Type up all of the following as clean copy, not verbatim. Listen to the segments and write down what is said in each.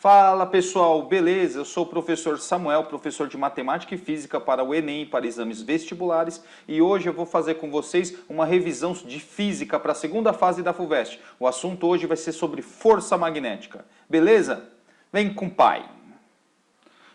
Fala pessoal, beleza? Eu sou o professor Samuel, professor de Matemática e Física para o Enem e para exames vestibulares, e hoje eu vou fazer com vocês uma revisão de Física para a segunda fase da FUVEST. O assunto hoje vai ser sobre força magnética, beleza? Vem com o pai!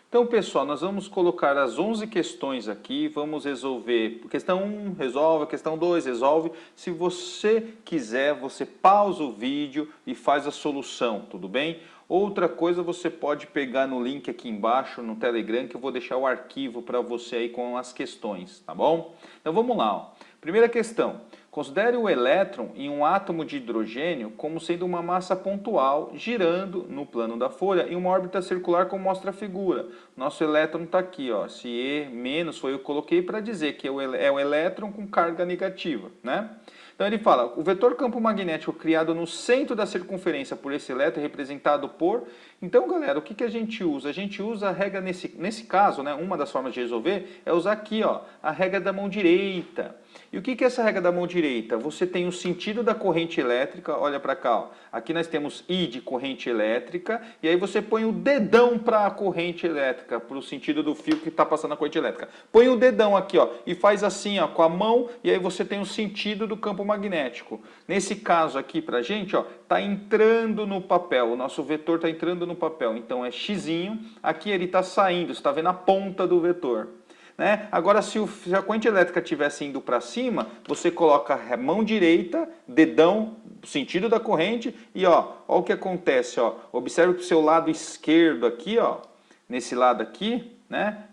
Então pessoal, nós vamos colocar as 11 questões aqui, vamos resolver questão 1, resolve, questão 2, resolve. Se você quiser, você pausa o vídeo e faz a solução, tudo bem? Outra coisa, você pode pegar no link aqui embaixo, no Telegram, que eu vou deixar o arquivo para você aí com as questões, tá bom? Então vamos lá, ó. Primeira questão. Considere o elétron em um átomo de hidrogênio como sendo uma massa pontual, girando no plano da folha em uma órbita circular como mostra a figura. Nosso elétron está aqui, ó. Se E menos foi eu coloquei para dizer que é o elétron com carga negativa, né? Então ele fala, o vetor campo magnético criado no centro da circunferência por esse elétron é representado por... Então, galera, o que a gente usa? A gente usa a regra, nesse caso, né, uma das formas de resolver é usar aqui, ó, a regra da mão direita. E o que é essa regra da mão direita? Você tem o sentido da corrente elétrica, olha para cá, ó. Aqui nós temos I de corrente elétrica, e aí você põe o dedão para a corrente elétrica, para o sentido do fio que está passando a corrente elétrica. Põe o dedão aqui, ó, e faz assim, ó, com a mão, e aí você tem o sentido do campo magnético. Nesse caso aqui pra gente, ó, tá entrando no papel, o nosso vetor está entrando no papel, então é xizinho, aqui ele está saindo, você está vendo a ponta do vetor. Né? Agora, se a corrente elétrica estivesse indo para cima, você coloca a mão direita, dedão, sentido da corrente, e ó o que acontece, ó, observe que o seu lado esquerdo aqui, ó, nesse lado aqui, né,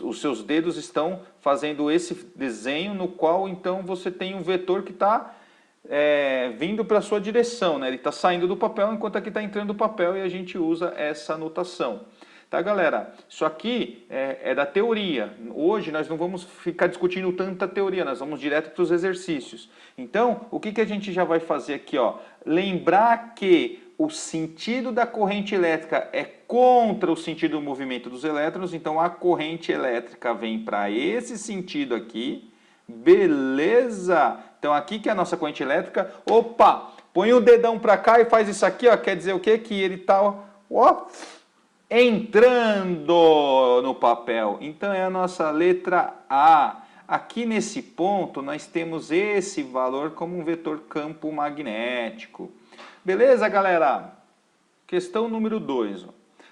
os seus dedos estão fazendo esse desenho no qual então você tem um vetor que está vindo para a sua direção, né? Ele está saindo do papel enquanto aqui está entrando o papel e a gente usa essa notação. Tá, galera? Isso aqui é da teoria. Hoje nós não vamos ficar discutindo tanta teoria, nós vamos direto para os exercícios. Então, o que a gente já vai fazer aqui, ó? Lembrar que o sentido da corrente elétrica é contra o sentido do movimento dos elétrons, então a corrente elétrica vem para esse sentido aqui, beleza? Então aqui que é a nossa corrente elétrica, opa, põe o dedão para cá e faz isso aqui, ó, quer dizer o quê? Que ele está, ó, entrando no papel. Então é a nossa letra A. Aqui nesse ponto nós temos esse valor como um vetor campo magnético. Beleza, galera? Questão número 2.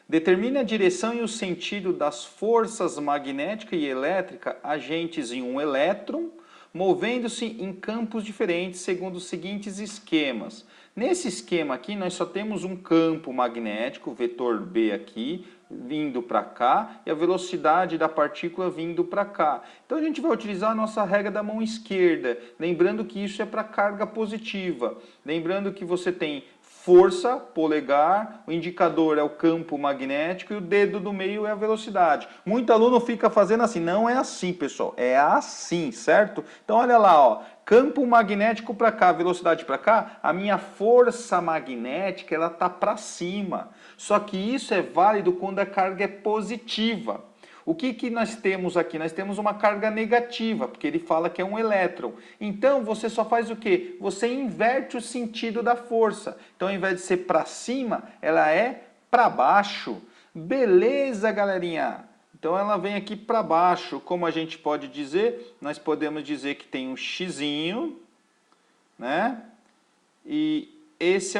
Determine a direção e o sentido das forças magnética e elétrica agentes em um elétron, movendo-se em campos diferentes segundo os seguintes esquemas. Nesse esquema aqui, nós só temos um campo magnético, vetor B aqui, vindo para cá, e a velocidade da partícula vindo para cá. Então a gente vai utilizar a nossa regra da mão esquerda, lembrando que isso é para carga positiva. Lembrando que você tem força, polegar, o indicador é o campo magnético e o dedo do meio é a velocidade. Muito aluno fica fazendo assim, não é assim, pessoal, é assim, certo? Então olha lá, ó, campo magnético para cá, velocidade para cá, a minha força magnética ela tá para cima. Só que isso é válido quando a carga é positiva. O que nós temos aqui? Nós temos uma carga negativa, porque ele fala que é um elétron. Então, você só faz o quê? Você inverte o sentido da força. Então, ao invés de ser para cima, ela é para baixo. Beleza, galerinha? Então, ela vem aqui para baixo. Como a gente pode dizer? Nós podemos dizer que tem um xizinho, né? E esse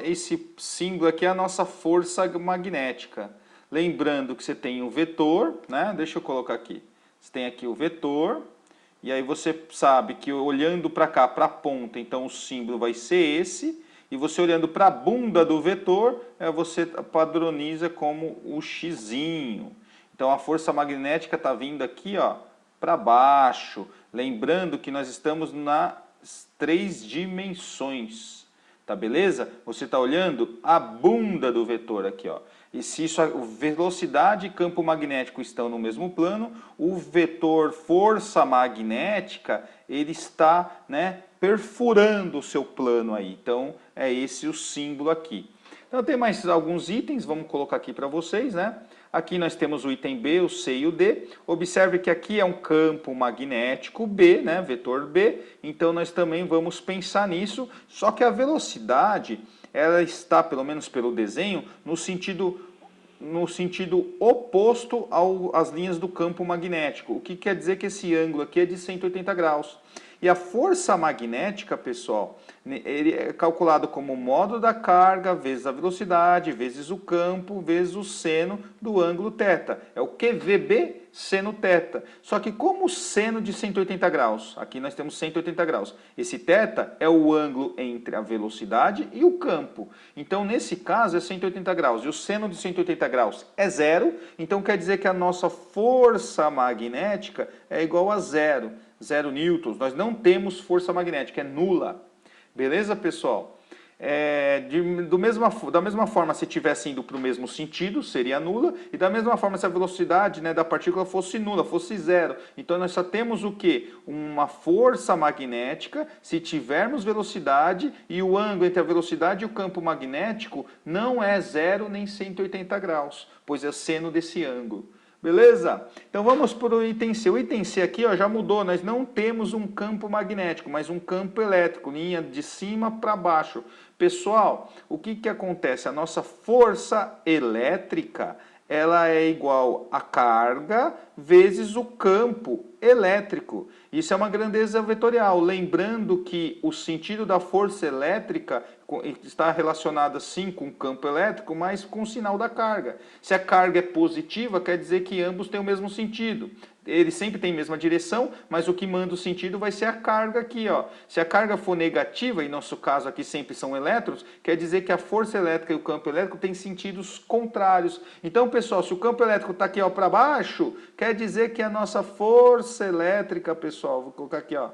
esse símbolo aqui é a nossa força magnética. Lembrando que você tem o vetor, né? Deixa eu colocar aqui. Você tem aqui o vetor, e aí você sabe que olhando para cá, para a ponta, então o símbolo vai ser esse, e você olhando para a bunda do vetor, você padroniza como o xizinho. Então a força magnética está vindo aqui, ó, para baixo. Lembrando que nós estamos nas 3 dimensões. Tá beleza? Você está olhando a bunda do vetor aqui, ó. E se isso, velocidade e campo magnético estão no mesmo plano, o vetor força magnética, ele está, né, perfurando o seu plano aí. Então, é esse o símbolo aqui. Então, tem mais alguns itens, vamos colocar aqui para vocês, né? Aqui nós temos o item B, o C e o D. Observe que aqui é um campo magnético B, né, vetor B. Então, nós também vamos pensar nisso, só que a velocidade ela está, pelo menos pelo desenho, no sentido oposto às linhas do campo magnético. O que quer dizer que esse ângulo aqui é de 180 graus. E a força magnética, pessoal, ele é calculado como o módulo da carga vezes a velocidade, vezes o campo, vezes o seno do ângulo θ. É o QVB seno θ. Só que como o seno de 180 graus, aqui nós temos 180 graus, esse θ é o ângulo entre a velocidade e o campo. Então, nesse caso, é 180 graus. E o seno de 180 graus é zero, então quer dizer que a nossa força magnética é igual a zero. 0 newtons, nós não temos força magnética, é nula. Beleza, pessoal? Da mesma forma, se estivesse indo para o mesmo sentido, seria nula. E da mesma forma, se a velocidade, né, da partícula fosse nula, fosse zero. Então, nós só temos o quê? Uma força magnética se tivermos velocidade e o ângulo entre a velocidade e o campo magnético não é zero nem 180 graus, pois é o seno desse ângulo. Beleza? Então vamos para o item C. O item C aqui ó, já mudou, nós não temos um campo magnético, mas um campo elétrico, linha de cima para baixo. Pessoal, o que acontece? A nossa força elétrica, ela é igual a carga vezes o campo elétrico. Isso é uma grandeza vetorial, lembrando que o sentido da força elétrica está relacionado sim com o campo elétrico, mas com o sinal da carga. Se a carga é positiva, quer dizer que ambos têm o mesmo sentido. Ele sempre tem a mesma direção, mas o que manda o sentido vai ser a carga aqui, ó. Se a carga for negativa, em nosso caso aqui sempre são elétrons, quer dizer que a força elétrica e o campo elétrico têm sentidos contrários. Então, pessoal, se o campo elétrico está aqui para baixo, quer dizer que a nossa força elétrica, pessoal, vou colocar aqui, ó,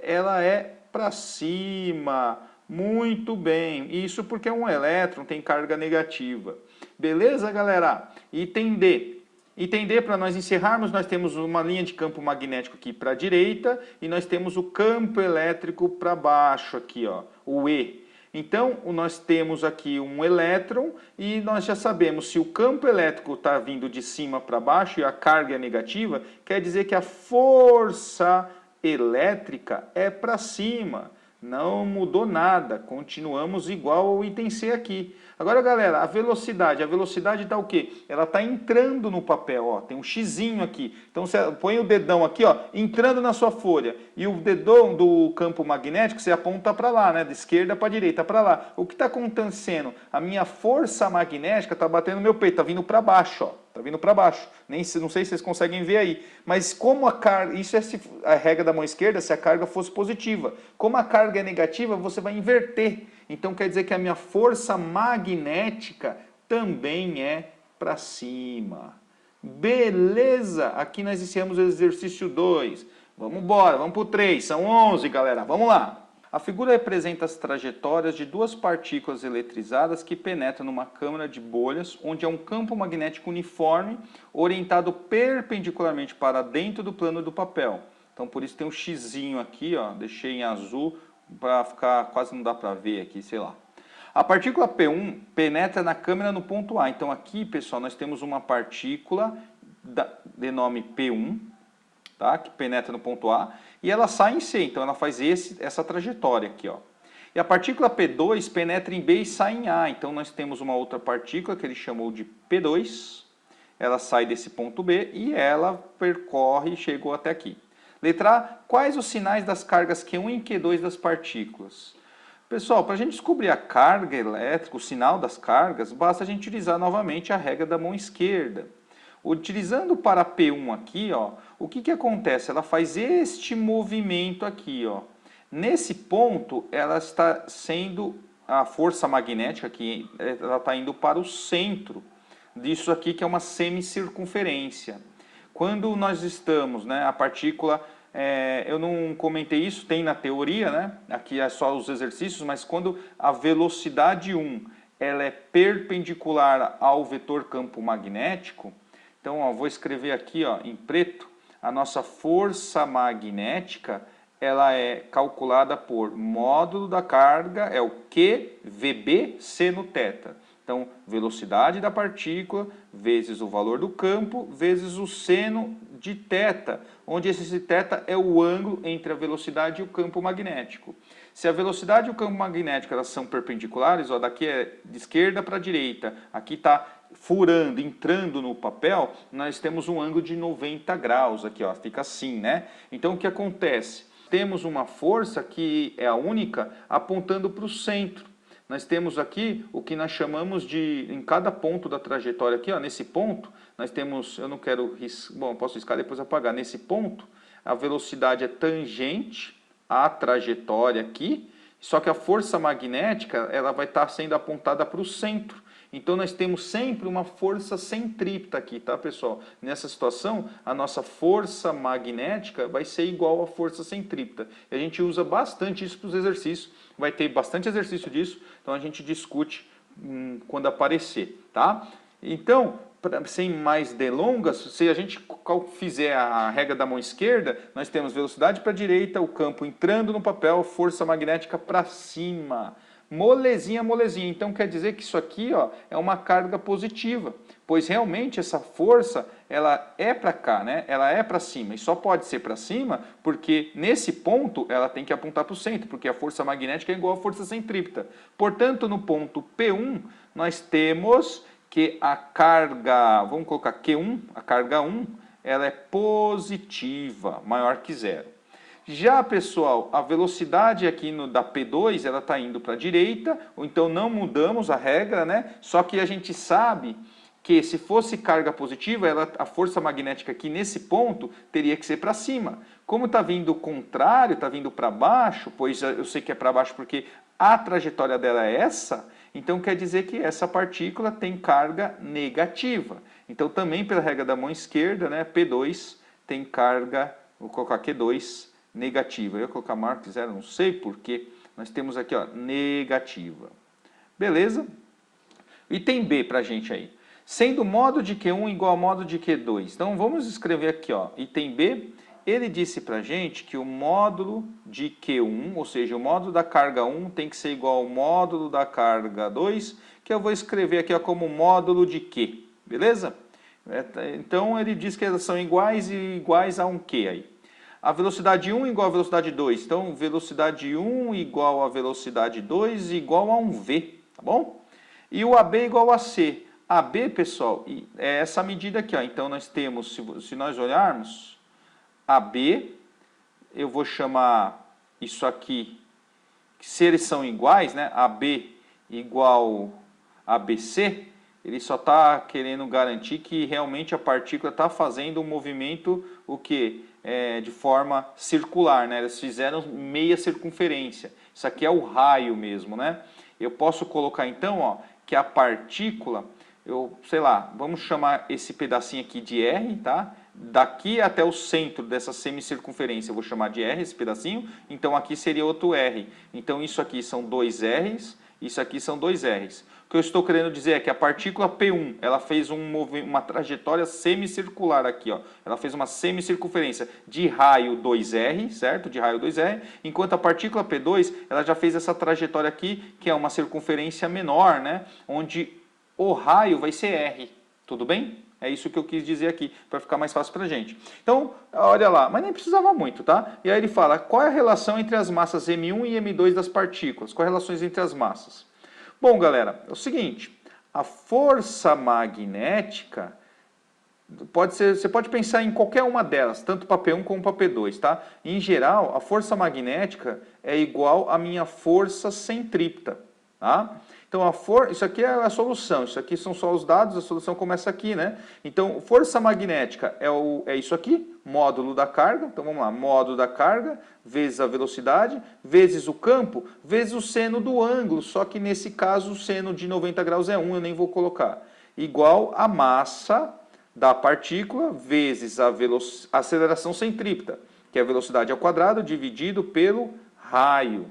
ela é para cima. Muito bem. Isso porque é um elétron, tem carga negativa. Beleza, galera? Item D. Item D, para nós encerrarmos, nós temos uma linha de campo magnético aqui para a direita e nós temos o campo elétrico para baixo aqui, ó, o E. Então, nós temos aqui um elétron e nós já sabemos se o campo elétrico está vindo de cima para baixo e a carga é negativa, quer dizer que a força elétrica é para cima. Não mudou nada, continuamos igual ao item C aqui. Agora, galera, a velocidade está o quê? Ela está entrando no papel, ó, tem um xizinho aqui. Então, você põe o dedão aqui, ó, entrando na sua folha. E o dedão do campo magnético, você aponta para lá, né? Da esquerda para a direita, para lá. O que está acontecendo? A minha força magnética está batendo no meu peito, está vindo para baixo, ó. Está vindo para baixo. Não sei se vocês conseguem ver aí. Mas como a carga... Isso é a regra da mão esquerda se a carga fosse positiva. Como a carga é negativa, você vai inverter. Então quer dizer que a minha força magnética também é para cima. Beleza? Aqui nós encerramos o exercício 2. Vamos embora, vamos para o 3. São 11, galera. Vamos lá. A figura representa as trajetórias de duas partículas eletrizadas que penetram numa câmara de bolhas, onde há um campo magnético uniforme, orientado perpendicularmente para dentro do plano do papel. Então, por isso tem um xizinho aqui, ó, deixei em azul, para ficar, quase não dá para ver aqui, sei lá. A partícula P1 penetra na câmara no ponto A. Então, aqui, pessoal, nós temos uma partícula de nome P1, tá? Que penetra no ponto A, e ela sai em C, então ela faz essa trajetória aqui, ó. E a partícula P2 penetra em B e sai em A, então nós temos uma outra partícula que ele chamou de P2, ela sai desse ponto B e ela percorre e chegou até aqui. Letra A, quais os sinais das cargas Q1 e Q2 das partículas? Pessoal, para a gente descobrir a carga elétrica, o sinal das cargas, basta a gente utilizar novamente a regra da mão esquerda. Utilizando para P1 aqui, ó, o que acontece? Ela faz este movimento aqui, ó. Nesse ponto, ela está sendo a força magnética aqui, ela está indo para o centro disso aqui que é uma semicircunferência. Quando nós estamos, né, a partícula, eu não comentei isso, tem na teoria, né? Aqui é só os exercícios, mas quando a velocidade 1 ela é perpendicular ao vetor campo magnético. Então, ó, vou escrever aqui, ó, em preto, a nossa força magnética, ela é calculada por módulo da carga, é o QVB seno θ. Então, velocidade da partícula vezes o valor do campo vezes o seno de θ, onde esse θ é o ângulo entre a velocidade e o campo magnético. Se a velocidade e o campo magnético elas são perpendiculares, ó, daqui é de esquerda para a direita, aqui está furando, entrando no papel, nós temos um ângulo de 90 graus aqui, ó, fica assim, né? Então o que acontece? Temos uma força que é a única apontando para o centro. Nós temos aqui o que nós chamamos de, em cada ponto da trajetória aqui, ó, nesse ponto, nós temos, eu não quero, bom, posso riscar depois apagar, nesse ponto, a velocidade é tangente à trajetória aqui, só que a força magnética, ela vai estar sendo apontada para o centro. Então nós temos sempre uma força centrípeta aqui, tá, pessoal? Nessa situação, a nossa força magnética vai ser igual à força centrípeta. E a gente usa bastante isso para os exercícios, vai ter bastante exercício disso, então a gente discute quando aparecer, tá? Então, sem mais delongas, se a gente fizer a regra da mão esquerda, nós temos velocidade para a direita, o campo entrando no papel, força magnética para cima. Molezinha, molezinha. Então quer dizer que isso aqui, ó, é uma carga positiva, pois realmente essa força ela é para cá, né? Ela é para cima e só pode ser para cima porque nesse ponto ela tem que apontar para o centro, porque a força magnética é igual à força centrípeta. Portanto, no ponto P1 nós temos que a carga, vamos colocar Q1, a carga 1, ela é positiva, maior que zero. Já, pessoal, a velocidade aqui da P2, ela está indo para a direita, ou então não mudamos a regra, né? Só que a gente sabe que se fosse carga positiva, a força magnética aqui nesse ponto teria que ser para cima. Como está vindo o contrário, está vindo para baixo, pois eu sei que é para baixo porque a trajetória dela é essa, então quer dizer que essa partícula tem carga negativa. Então também pela regra da mão esquerda, né, P2 tem carga, vou colocar Q2, negativa. Eu ia colocar marca zero, não sei porquê. Nós temos aqui, ó, negativa. Beleza? Item B para a gente aí. Sendo modo de Q1 igual a modo de Q2. Então vamos escrever aqui, ó, item B. Ele disse para a gente que o módulo de Q1, ou seja, o módulo da carga 1 tem que ser igual ao módulo da carga 2, que eu vou escrever aqui, ó, como módulo de Q. Beleza? Então ele diz que elas são iguais e iguais a um Q aí. A velocidade 1 igual a velocidade 2. Então, velocidade 1 igual a velocidade 2 igual a um V, tá bom? E o AB igual a C. AB, pessoal, é essa medida aqui, ó. Então, nós temos, se nós olharmos, AB, eu vou chamar isso aqui, se eles são iguais, né? AB igual a BC, ele só está querendo garantir que realmente a partícula está fazendo um movimento, o quê? De forma circular, né? Eles fizeram meia circunferência. Isso aqui é o raio mesmo, né? Eu posso colocar então, ó, que a partícula, sei lá, vamos chamar esse pedacinho aqui de R, tá? Daqui até o centro dessa semicircunferência eu vou chamar de R esse pedacinho, então aqui seria outro R. Então isso aqui são dois R's, isso aqui são dois R's. O que eu estou querendo dizer é que a partícula P1, ela fez uma trajetória semicircular aqui, ó. Ela fez uma semicircunferência de raio 2R, certo? De raio 2R, enquanto a partícula P2, ela já fez essa trajetória aqui, que é uma circunferência menor, né? Onde o raio vai ser R, tudo bem? É isso que eu quis dizer aqui, para ficar mais fácil para a gente. Então, olha lá, mas nem precisava muito, tá? E aí ele fala, qual é a relação entre as massas M1 e M2 das partículas? Quais relações entre as massas? Bom, galera, é o seguinte, a força magnética, você pode pensar em qualquer uma delas, tanto para P1 como para P2, tá? Em geral, a força magnética é igual à minha força centrípeta, tá? Então, isso aqui é a solução, isso aqui são só os dados, a solução começa aqui, né? Então, força magnética é isso aqui, módulo da carga, então vamos lá, módulo da carga, vezes a velocidade, vezes o campo, vezes o seno do ângulo, só que nesse caso o seno de 90 graus é 1, eu nem vou colocar, igual a massa da partícula vezes a aceleração centrípeta, que é a velocidade ao quadrado dividido pelo raio,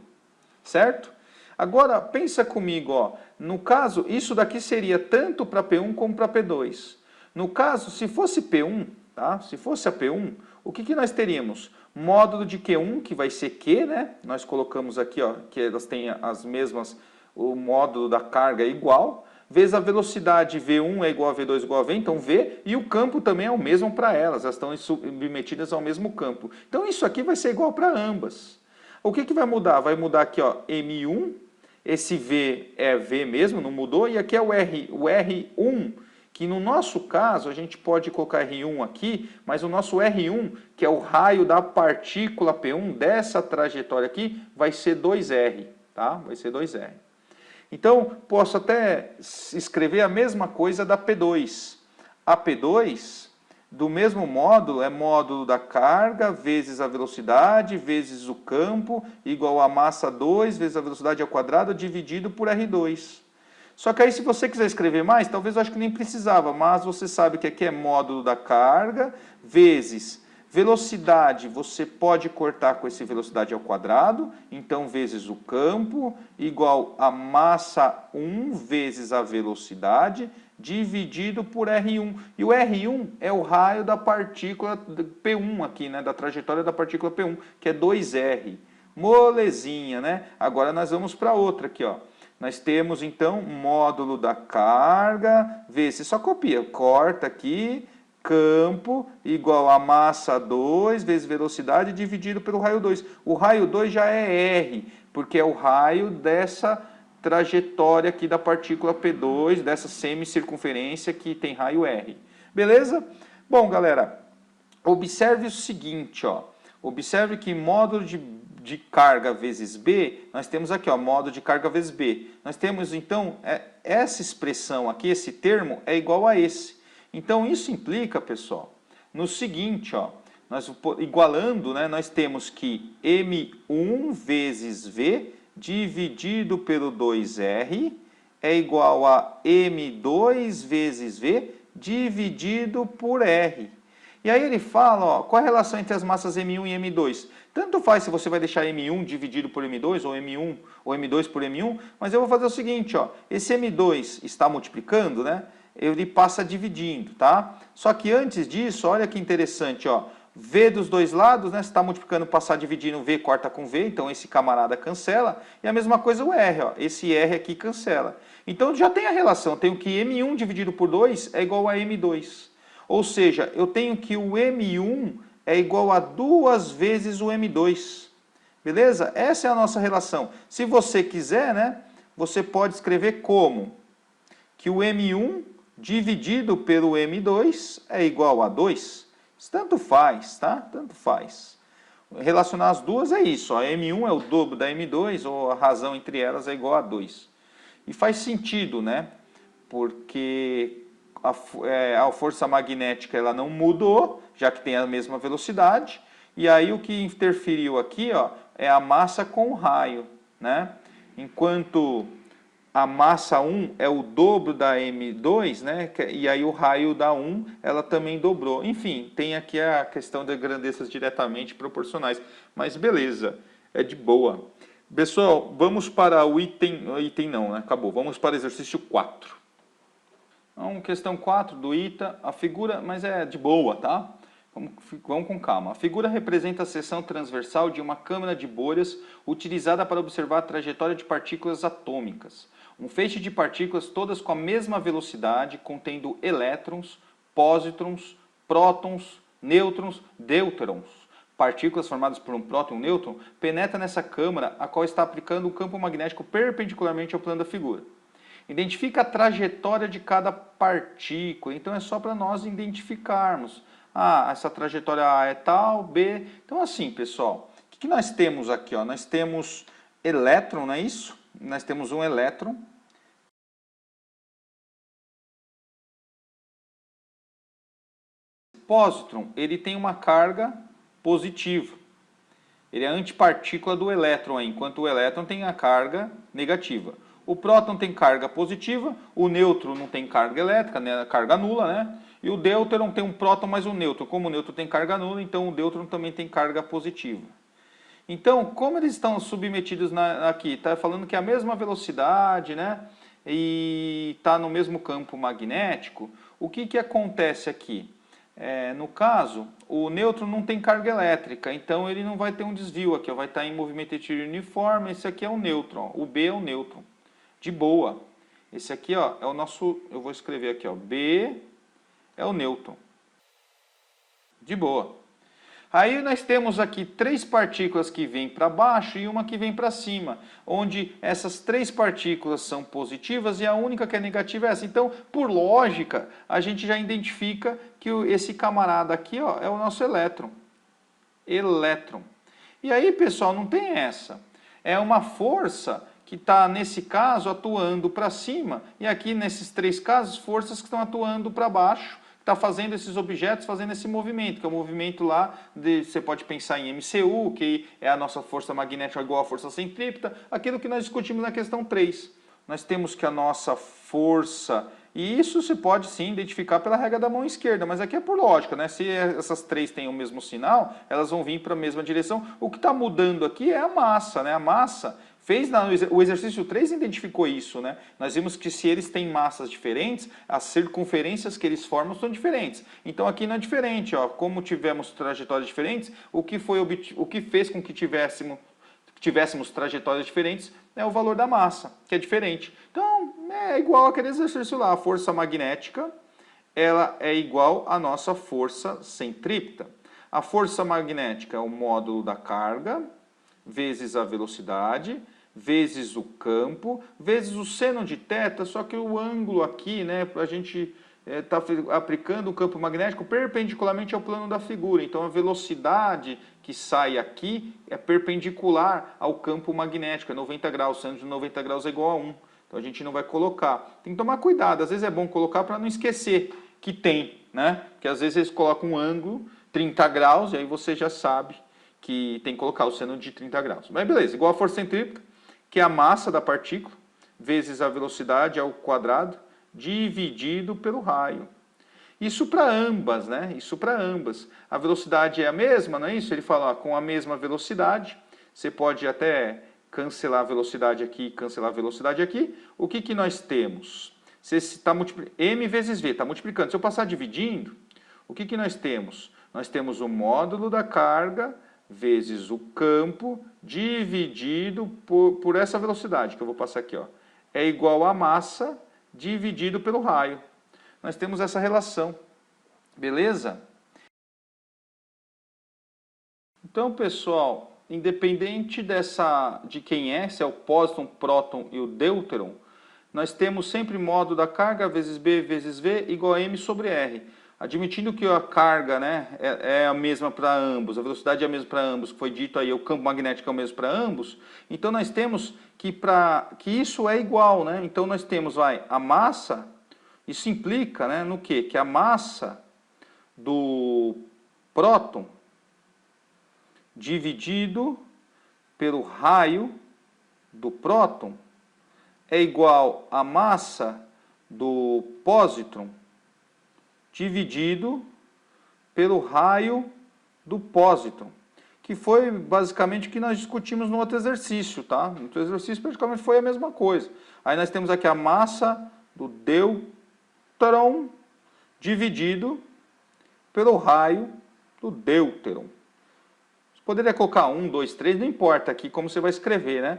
certo? Agora, pensa comigo, ó, no caso, isso daqui seria tanto para P1 como para P2. No caso, se fosse P1, tá? Se fosse a P1, o que nós teríamos? Módulo de Q1, que vai ser Q, né? Nós colocamos aqui, ó, que elas têm as mesmas, o módulo da carga é igual, vezes a velocidade V1 é igual a V2 igual a V, então V, e o campo também é o mesmo para elas estão submetidas ao mesmo campo. Então isso aqui vai ser igual para ambas. O que vai mudar? Vai mudar aqui, ó, M1, esse V é V mesmo, não mudou, e aqui é o R1, que no nosso caso, a gente pode colocar R1 aqui, mas o nosso R1, que é o raio da partícula P1, dessa trajetória aqui, vai ser 2R, tá? Vai ser 2R. Então, posso até escrever a mesma coisa da P2. A P2, do mesmo módulo, é módulo da carga vezes a velocidade vezes o campo, igual a massa 2 vezes a velocidade ao quadrado, dividido por R2. Só que aí, se você quiser escrever mais, talvez eu acho que nem precisava, mas você sabe que aqui é módulo da carga vezes velocidade, você pode cortar com esse velocidade ao quadrado, então vezes o campo, igual a massa 1 vezes a velocidade, dividido por R1. E o R1 é o raio da partícula P1 aqui, né, da trajetória da partícula P1, que é 2R. Molezinha, né? Agora nós vamos para outra aqui, ó. Nós temos, então, módulo da carga, vezes, só copia, corta aqui, campo igual a massa 2 vezes velocidade dividido pelo raio 2. O raio 2 já é R, porque é o raio dessa trajetória aqui da partícula P2, dessa semicircunferência que tem raio R. Beleza? Bom, galera, observe o seguinte, ó. Observe que módulo de carga vezes B, nós temos aqui, ó, módulo de carga vezes B. Nós temos, então, essa expressão aqui, esse termo, é igual a esse. Então, isso implica, pessoal, no seguinte, ó, nós igualando, né, nós temos que M1 vezes V dividido pelo 2R é igual a M2 vezes V dividido por R. E aí ele fala, ó, qual a relação entre as massas M1 e M2? Tanto faz se você vai deixar M1 dividido por M2, ou M1 ou M2 por M1, mas eu vou fazer o seguinte, ó, esse M2 está multiplicando, né? Ele passa dividindo, tá? Só que antes disso, olha que interessante, ó, V dos dois lados, né? Você está multiplicando, passar dividindo, V corta com V, então esse camarada cancela. E a mesma coisa o R, ó, esse R aqui cancela. Então já tem a relação, tenho que M1 dividido por 2 é igual a M2. Ou seja, eu tenho que o M1 é igual a 2 vezes o M2. Beleza? Essa é a nossa relação. Se você quiser, né, você pode escrever como? Que o M1 dividido pelo M2 é igual a 2. Tanto faz, tá? Tanto faz. Relacionar as duas é isso. Ó. M1 é o dobro da M2, ou a razão entre elas é igual a 2. E faz sentido, né? Porque a força magnética ela não mudou, já que tem a mesma velocidade. E aí o que interferiu aqui, ó, é a massa com o raio, né? Enquanto a massa 1 é o dobro da M2, né? E aí o raio da 1, ela também dobrou. Enfim, tem aqui a questão de grandezas diretamente proporcionais. Mas beleza, é de boa. Pessoal, vamos para o item não, né? Acabou. Vamos para o exercício 4. Então, questão 4 do ITA, a figura, mas é de boa, tá? Vamos com calma. A figura representa a seção transversal de uma câmara de bolhas utilizada para observar a trajetória de partículas atômicas. Um feixe de partículas todas com a mesma velocidade, contendo elétrons, pósitrons, prótons, nêutrons, deuterons. Partículas formadas por um próton e um nêutron penetram nessa câmara, a qual está aplicando um campo magnético perpendicularmente ao plano da figura. Identifica a trajetória de cada partícula. Então é só para nós identificarmos. Ah, essa trajetória A é tal, B. Então assim, pessoal, o que nós temos aqui? Ó? Nós temos elétron, não é isso? Nós temos um elétron. Pósitron, ele tem uma carga positiva. Ele é a antipartícula do elétron, enquanto o elétron tem a carga negativa. O próton tem carga positiva, o nêutron não tem carga elétrica, né, carga nula, né? E o deuteron tem um próton mais um nêutron. Como o nêutron tem carga nula, então o deuteron também tem carga positiva. Então, como eles estão submetidos aqui? Está falando que é a mesma velocidade, né? E está no mesmo campo magnético. O que acontece aqui? No caso, o nêutron não tem carga elétrica, então ele não vai ter um desvio aqui, ó, vai estar em movimento etílico uniforme. Esse aqui é o nêutron, o B é o nêutron. De boa. Esse aqui, ó, é o nosso, eu vou escrever aqui, ó, B é o nêutron. De boa. Aí nós temos aqui 3 partículas que vêm para baixo e uma que vem para cima, onde essas 3 partículas são positivas e a única que é negativa é essa. Então, por lógica, a gente já identifica que esse camarada aqui, ó, é o nosso elétron. Elétron. E aí, pessoal, não tem essa. É uma força que está, nesse caso, atuando para cima, e aqui, nesses 3 casos, forças que estão atuando para baixo, está fazendo esses objetos, fazendo esse movimento, que é o movimento lá, você pode pensar em MCU, que é a nossa força magnética igual à força centrípeta, aquilo que nós discutimos na questão 3. Nós temos que a nossa força, e isso você pode sim identificar pela regra da mão esquerda, mas aqui é por lógica, né? Se essas 3 têm o mesmo sinal, elas vão vir para a mesma direção. O que está mudando aqui é a massa, né? A massa o exercício 3 identificou isso, né? Nós vimos que se eles têm massas diferentes, as circunferências que eles formam são diferentes. Então aqui não é diferente, ó. Como tivemos trajetórias diferentes, o que fez com que tivéssemos trajetórias diferentes é o valor da massa, que é diferente. Então é igual aquele exercício lá, a força magnética, ela é igual à nossa força centrípeta. A força magnética é o módulo da carga, vezes a velocidade, vezes o campo, vezes o seno de θ, só que o ângulo aqui, né, a gente está aplicando o campo magnético perpendicularmente ao plano da figura. Então a velocidade que sai aqui é perpendicular ao campo magnético, é 90 graus, seno de 90 graus é igual a 1. Então a gente não vai colocar. Tem que tomar cuidado, às vezes é bom colocar para não esquecer que tem, né? Porque às vezes eles colocam um ângulo, 30 graus, e aí você já sabe que tem que colocar o seno de 30 graus. Mas beleza, igual a força centrípeta, que é a massa da partícula, vezes a velocidade ao quadrado, dividido pelo raio. Isso para ambas, né? Isso para ambas. A velocidade é a mesma, não é isso? Ele fala, ó, com a mesma velocidade, você pode até cancelar a velocidade aqui e cancelar a velocidade aqui. O que nós temos? M vezes V, está multiplicando. Se eu passar dividindo, o que nós temos? Nós temos o módulo da carga vezes o campo dividido por essa velocidade, que eu vou passar aqui, ó, é igual a massa dividido pelo raio. Nós temos essa relação, beleza? Então, pessoal, independente de quem é, se é o pósitron, próton e o deuteron, nós temos sempre módulo da carga vezes B vezes V igual a M sobre R. Admitindo que a carga, né, é a mesma para ambos, a velocidade é a mesma para ambos, que foi dito aí, o campo magnético é o mesmo para ambos, então nós temos que isso é igual, né? Então nós temos, a massa, isso implica, né, no quê? Que a massa do próton dividido pelo raio do próton é igual à massa do pósitron dividido pelo raio do pósitron, que foi basicamente o que nós discutimos no outro exercício, tá? No outro exercício praticamente foi a mesma coisa. Aí nós temos aqui a massa do deuteron dividido pelo raio do deuteron. Você poderia colocar 1, 2, 3, não importa aqui como você vai escrever, né?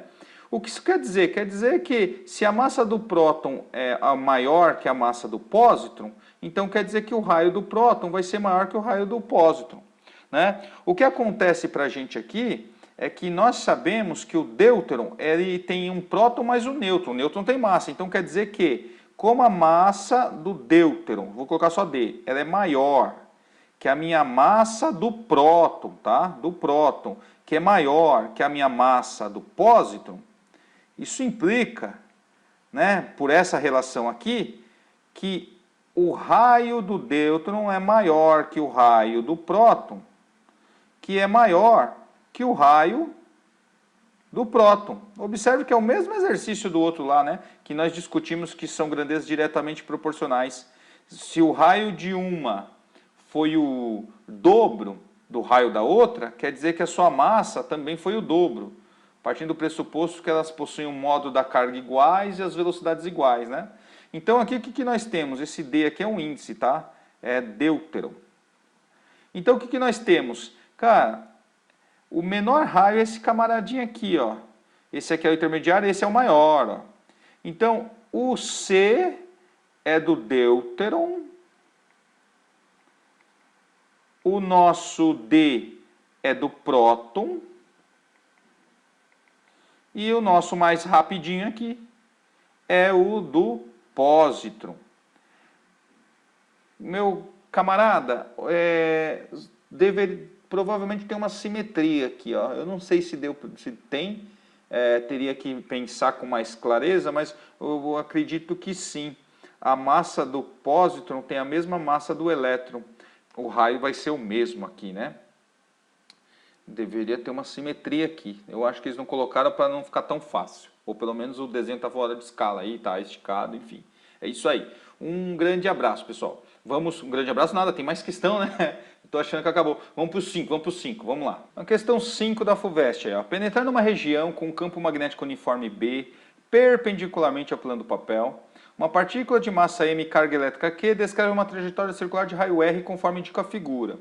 O que isso quer dizer? Quer dizer que se a massa do próton é maior que a massa do pósitron, então quer dizer que o raio do próton vai ser maior que o raio do pósitron, né? O que acontece para a gente aqui é que nós sabemos que o deuteron ele tem um próton mais um nêutron. O nêutron tem massa, então quer dizer que como a massa do deuteron, vou colocar só D, ela é maior que a minha massa do próton, tá? Do próton, que é maior que a minha massa do pósitron, isso implica, né, por essa relação aqui, que o raio do deuteron é maior que o raio do próton, que é maior que o raio do próton. Observe que é o mesmo exercício do outro lá, né, que nós discutimos que são grandezas diretamente proporcionais. Se o raio de uma foi o dobro do raio da outra, quer dizer que a sua massa também foi o dobro, partindo do pressuposto que elas possuem um módulo da carga iguais e as velocidades iguais, né? Então aqui o que nós temos? Esse D aqui é um índice, tá? É deuteron. Então o que nós temos? Cara, o menor raio é esse camaradinho aqui, ó. Esse aqui é o intermediário, esse é o maior, ó. Então o C é do deuteron. O nosso D é do próton. E o nosso mais rapidinho aqui é o do pósitron. Meu camarada, provavelmente tem uma simetria aqui, ó. Eu não sei se tem, teria que pensar com mais clareza, mas eu acredito que sim. A massa do pósitron tem a mesma massa do elétron. O raio vai ser o mesmo aqui, né? Deveria ter uma simetria aqui. Eu acho que eles não colocaram para não ficar tão fácil. Ou pelo menos o desenho está fora de escala aí, tá esticado, enfim. É isso aí. Um grande abraço, pessoal. Um grande abraço, nada, tem mais questão, né? Estou achando que acabou. Vamos para o 5, vamos lá. A questão 5 da FUVEST é, penetrar numa região com um campo magnético uniforme B, perpendicularmente ao plano do papel, uma partícula de massa M e carga elétrica Q descreve uma trajetória circular de raio R conforme indica a figura.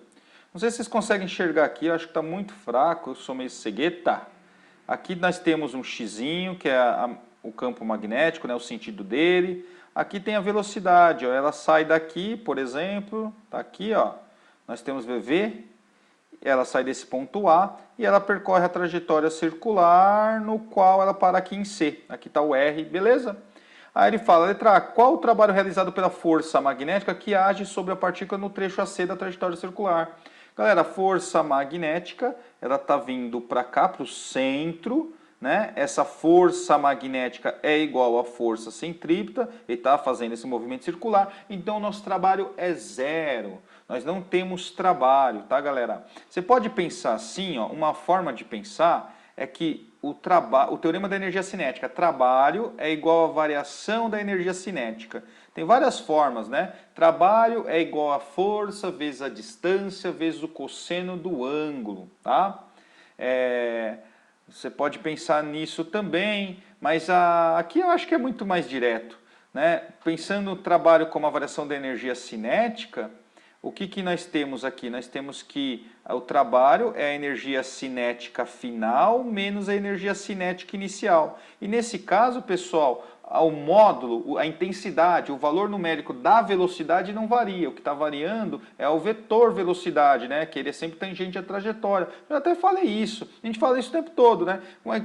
Não sei se vocês conseguem enxergar aqui, eu acho que está muito fraco, eu sou meio cegueta. Aqui nós temos um xizinho, que é o campo magnético, né, o sentido dele. Aqui tem a velocidade, ó, ela sai daqui, por exemplo, está aqui, ó, nós temos VV, ela sai desse ponto A e ela percorre a trajetória circular, no qual ela para aqui em C. Aqui está o R, beleza? Aí ele fala, letra A, qual o trabalho realizado pela força magnética que age sobre a partícula no trecho AC da trajetória circular? Galera, a força magnética, ela está vindo para cá, para o centro, né? Essa força magnética é igual à força centrípeta, ele está fazendo esse movimento circular, então o nosso trabalho é zero. Nós não temos trabalho, tá, galera? Você pode pensar assim, ó, uma forma de pensar é que o teorema da energia cinética, trabalho é igual à variação da energia cinética. Tem várias formas, né? Trabalho é igual a força vezes a distância vezes o cosseno do ângulo, tá? Você pode pensar nisso também, mas aqui eu acho que é muito mais direto, né? Pensando no trabalho como a variação da energia cinética, o que nós temos aqui? Nós temos que o trabalho é a energia cinética final menos a energia cinética inicial. E nesse caso, pessoal, o módulo, a intensidade, o valor numérico da velocidade não varia. O que está variando é o vetor velocidade, né? Que ele é sempre tangente à trajetória. Eu até falei isso. A gente fala isso o tempo todo, né?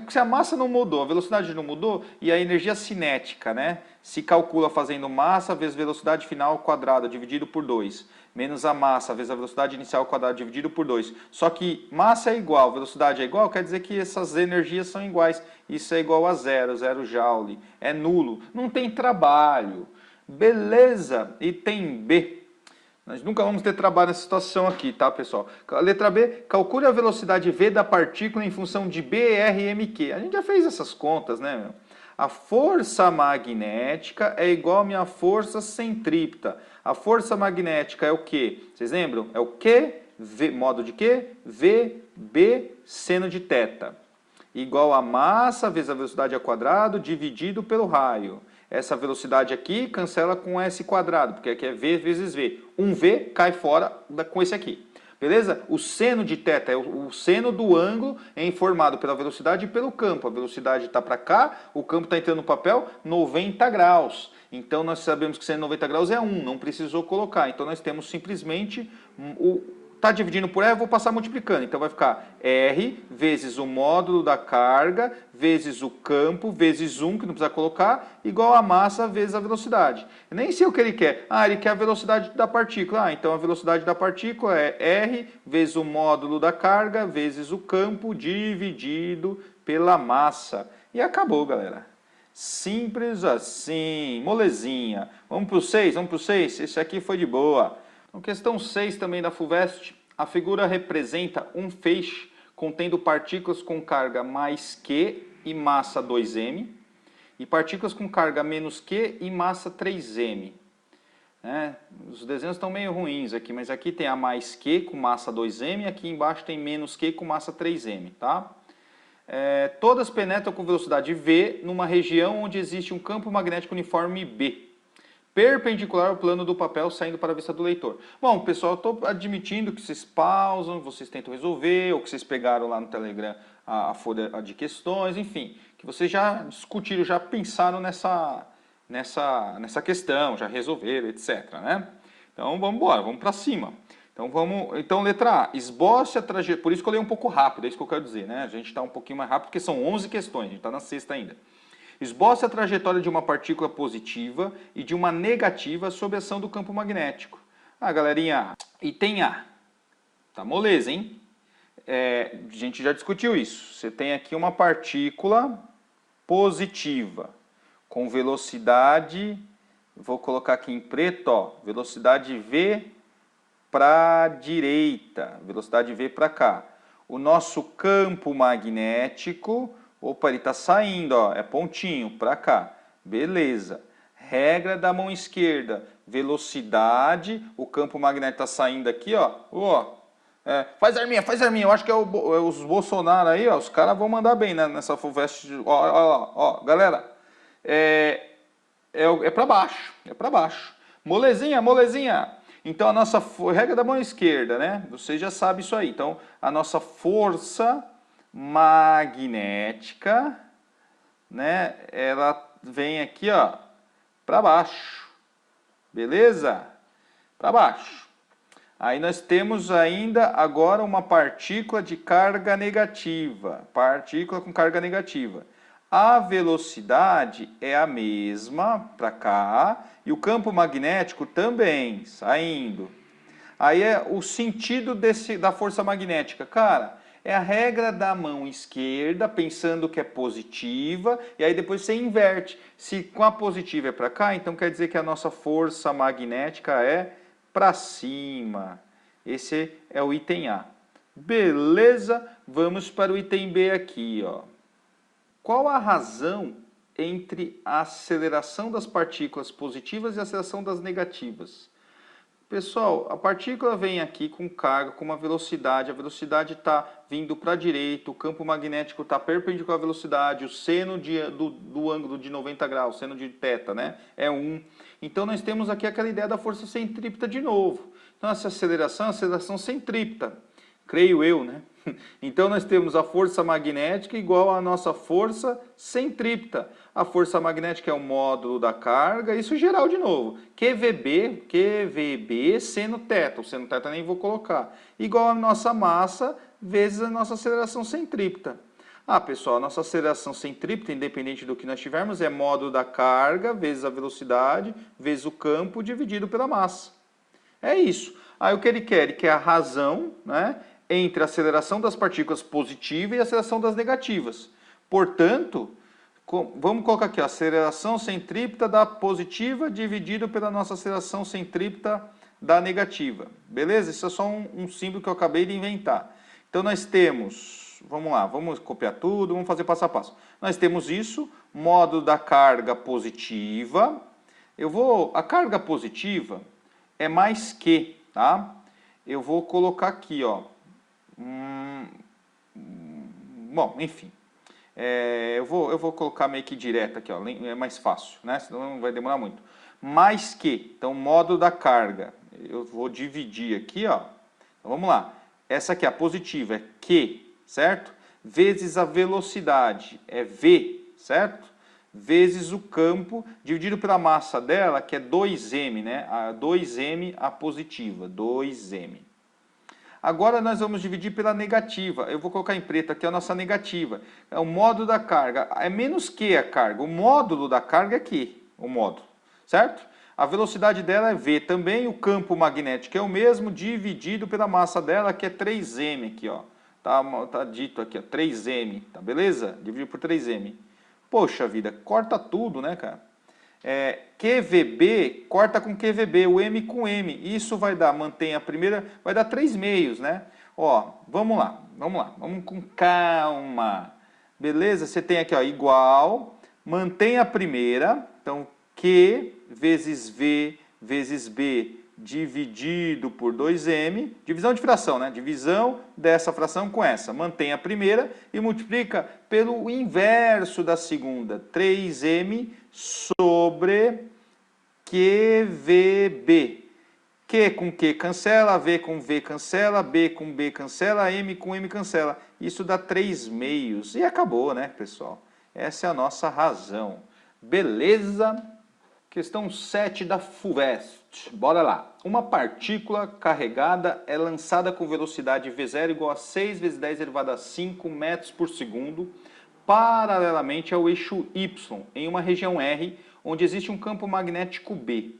Se a massa não mudou, a velocidade não mudou e a energia cinética, né? Se calcula fazendo massa vezes velocidade final ao quadrado dividido por 2. Menos a massa vezes a velocidade inicial ao quadrado dividido por 2. Só que massa é igual, velocidade é igual, quer dizer que essas energias são iguais. Isso é igual a zero, zero joule. É nulo. Não tem trabalho. Beleza? E tem B. Nós nunca vamos ter trabalho nessa situação aqui, tá, pessoal? Letra B, calcule a velocidade V da partícula em função de B, R e M, Q. A gente já fez essas contas, né, meu? A força magnética é igual à minha força centrípeta. A força magnética é o quê? Vocês lembram? É o Q, V, modo de Q, V, B, seno de θ. Igual a massa vezes a velocidade ao quadrado dividido pelo raio. Essa velocidade aqui cancela com S quadrado, porque aqui é V vezes V. Um V cai fora com esse aqui. Beleza? O seno de θ é o seno do ângulo formado pela velocidade e pelo campo. A velocidade está para cá, o campo está entrando no papel 90 graus. Então nós sabemos que seno de 90 graus é 1, não precisou colocar. Então nós temos simplesmente está dividindo por R, eu vou passar multiplicando. Então vai ficar R vezes o módulo da carga, vezes o campo, vezes 1, que não precisa colocar, igual a massa vezes a velocidade. Eu nem sei o que ele quer. Ele quer a velocidade da partícula. Então a velocidade da partícula é R vezes o módulo da carga, vezes o campo, dividido pela massa. E acabou, galera. Simples assim, molezinha. Vamos para o 6, vamos para o 6? Esse aqui foi de boa. Então, questão 6 também da FUVEST, a figura representa um feixe contendo partículas com carga mais Q e massa 2m e partículas com carga menos Q e massa 3m. Os desenhos estão meio ruins aqui, mas aqui tem a mais Q com massa 2m e aqui embaixo tem menos Q com massa 3m, tá? Todas penetram com velocidade v numa região onde existe um campo magnético uniforme B, perpendicular ao plano do papel saindo para a vista do leitor. Bom, pessoal, eu estou admitindo que vocês pausam, vocês tentam resolver, ou que vocês pegaram lá no Telegram a folha de questões, enfim, que vocês já discutiram, já pensaram nessa questão, já resolveram, etc, né? Então, vamos embora, vamos para cima. Então vamos, então letra A, esboce a trajetória, por isso que eu leio um pouco rápido, é isso que eu quero dizer, né? A gente está um pouquinho mais rápido porque são 11 questões, a gente está na sexta ainda. Esboce a trajetória de uma partícula positiva e de uma negativa sob a ação do campo magnético. Ah, galerinha, item A, tá moleza, hein? A gente já discutiu isso, você tem aqui uma partícula positiva com velocidade, vou colocar aqui em preto, ó, velocidade v para a direita, velocidade v para cá. O nosso campo magnético, opa, ele está saindo, ó, é pontinho para cá, beleza. Regra da mão esquerda, velocidade, o campo magnético está saindo aqui, ó, faz arminha, eu acho que é os Bolsonaro aí, ó, os caras vão mandar bem, né, nessa FUVEST, ó, galera, é para baixo, molezinha. Então, a nossa regra da mão esquerda, né? Você já sabe isso aí. Então, a nossa força magnética, né? Ela vem aqui, ó, para baixo. Beleza? Para baixo. Aí nós temos ainda agora uma partícula de carga negativa. Partícula com carga negativa. A velocidade é a mesma para cá e o campo magnético também, saindo. Aí é o sentido da força magnética. Cara, é a regra da mão esquerda, pensando que é positiva, e aí depois você inverte. Se com a positiva é para cá, então quer dizer que a nossa força magnética é para cima. Esse é o item A. Beleza? Vamos para o item B aqui, ó. Qual a razão entre a aceleração das partículas positivas e a aceleração das negativas? Pessoal, a partícula vem aqui com carga, com uma velocidade, a velocidade está vindo para a direita, o campo magnético está perpendicular à velocidade, o seno do ângulo de 90 graus, seno de θ, né, é 1. Então nós temos aqui aquela ideia da força centrípeta de novo. Então essa aceleração é a aceleração centrípeta, creio eu, né? Então nós temos a força magnética igual à nossa força centrípeta. A força magnética é o módulo da carga, isso geral de novo. QVB seno θ, o seno θ nem vou colocar. Igual a nossa massa vezes a nossa aceleração centrípeta. Ah, pessoal, a nossa aceleração centrípeta, independente do que nós tivermos, é módulo da carga vezes a velocidade vezes o campo dividido pela massa. É isso. Aí o que ele quer? Ele quer a razão, né, entre a aceleração das partículas positivas e a aceleração das negativas. Portanto, vamos colocar aqui, a aceleração centrípeta da positiva dividido pela nossa aceleração centrípeta da negativa. Beleza? Isso é só um símbolo que eu acabei de inventar. Então nós temos, vamos lá, vamos copiar tudo, vamos fazer passo a passo. Nós temos isso, módulo da carga positiva. A carga positiva é mais que, tá? Eu vou colocar aqui, ó. Bom, enfim. Eu vou colocar meio que direto aqui, ó, é mais fácil, né? Senão não vai demorar muito. Mais que, então módulo da carga, eu vou dividir aqui, ó. Então, vamos lá. Essa aqui, a positiva, é Q, certo? Vezes a velocidade, é V, certo? Vezes o campo, dividido pela massa dela, que é 2m, né? 2m a positiva, 2m. Agora nós vamos dividir pela negativa. Eu vou colocar em preto aqui a nossa negativa. É o módulo da carga. É menos que a carga. O módulo da carga é Q, o módulo, certo? A velocidade dela é V também. O campo magnético é o mesmo, dividido pela massa dela, que é 3m aqui, ó. Tá dito aqui, ó, 3m, tá beleza? Dividido por 3m. Poxa vida, corta tudo, né, cara? QVB corta com QVB, o M com M. Isso vai dar, mantém a primeira, vai dar 3 meios, né? Ó, vamos lá, vamos com calma. Beleza? Você tem aqui, ó, igual, mantém a primeira, então Q vezes V vezes B dividido por 2m, divisão de fração, né? Divisão dessa fração com essa. Mantém a primeira e multiplica pelo inverso da segunda, 3m sobre QVB. Q com Q cancela, V com V cancela, B com B cancela, M com M cancela. Isso dá 3 meios. E acabou, né, pessoal? Essa é a nossa razão. Beleza? Questão 7 da FUVEST. Bora lá. Uma partícula carregada é lançada com velocidade V0 igual a 6 vezes 10 elevado a 5 metros por segundo, paralelamente ao eixo Y, em uma região R, onde existe um campo magnético B.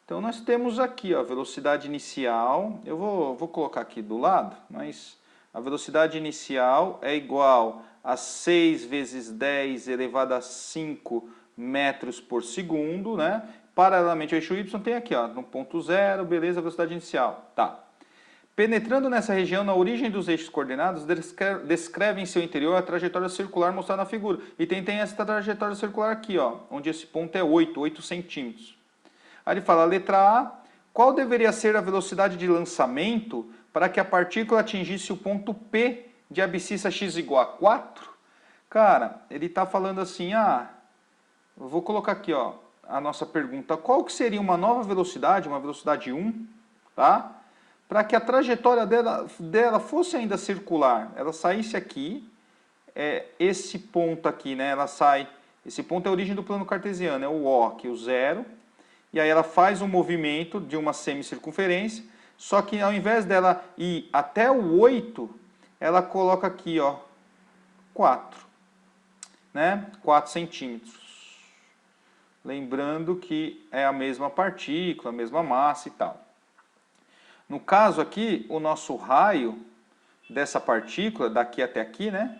Então nós temos aqui ó, a velocidade inicial, eu vou colocar aqui do lado, mas a velocidade inicial é igual a 6 vezes 10 elevado a 5 metros por segundo, né? Paralelamente ao eixo Y tem aqui, ó, no ponto 0, beleza, velocidade inicial. Tá. Penetrando nessa região, na origem dos eixos coordenados, descreve em seu interior a trajetória circular mostrada na figura. E tem essa trajetória circular aqui, ó, onde esse ponto é 8 centímetros. Aí ele fala, letra A, qual deveria ser a velocidade de lançamento para que a partícula atingisse o ponto P de abscissa x igual a 4? Cara, ele está falando assim, eu vou colocar aqui ó, a nossa pergunta, qual que seria uma nova velocidade, uma velocidade 1, tá? Para que a trajetória dela fosse ainda circular, ela saísse aqui, esse ponto aqui, né, ela sai, esse ponto é a origem do plano cartesiano, é o O aqui, o 0, e aí ela faz um movimento de uma semicircunferência, só que ao invés dela ir até o 8, ela coloca aqui, ó, 4, né, 4 centímetros. Lembrando que é a mesma partícula, a mesma massa e tal. No caso aqui, o nosso raio dessa partícula, daqui até aqui, né?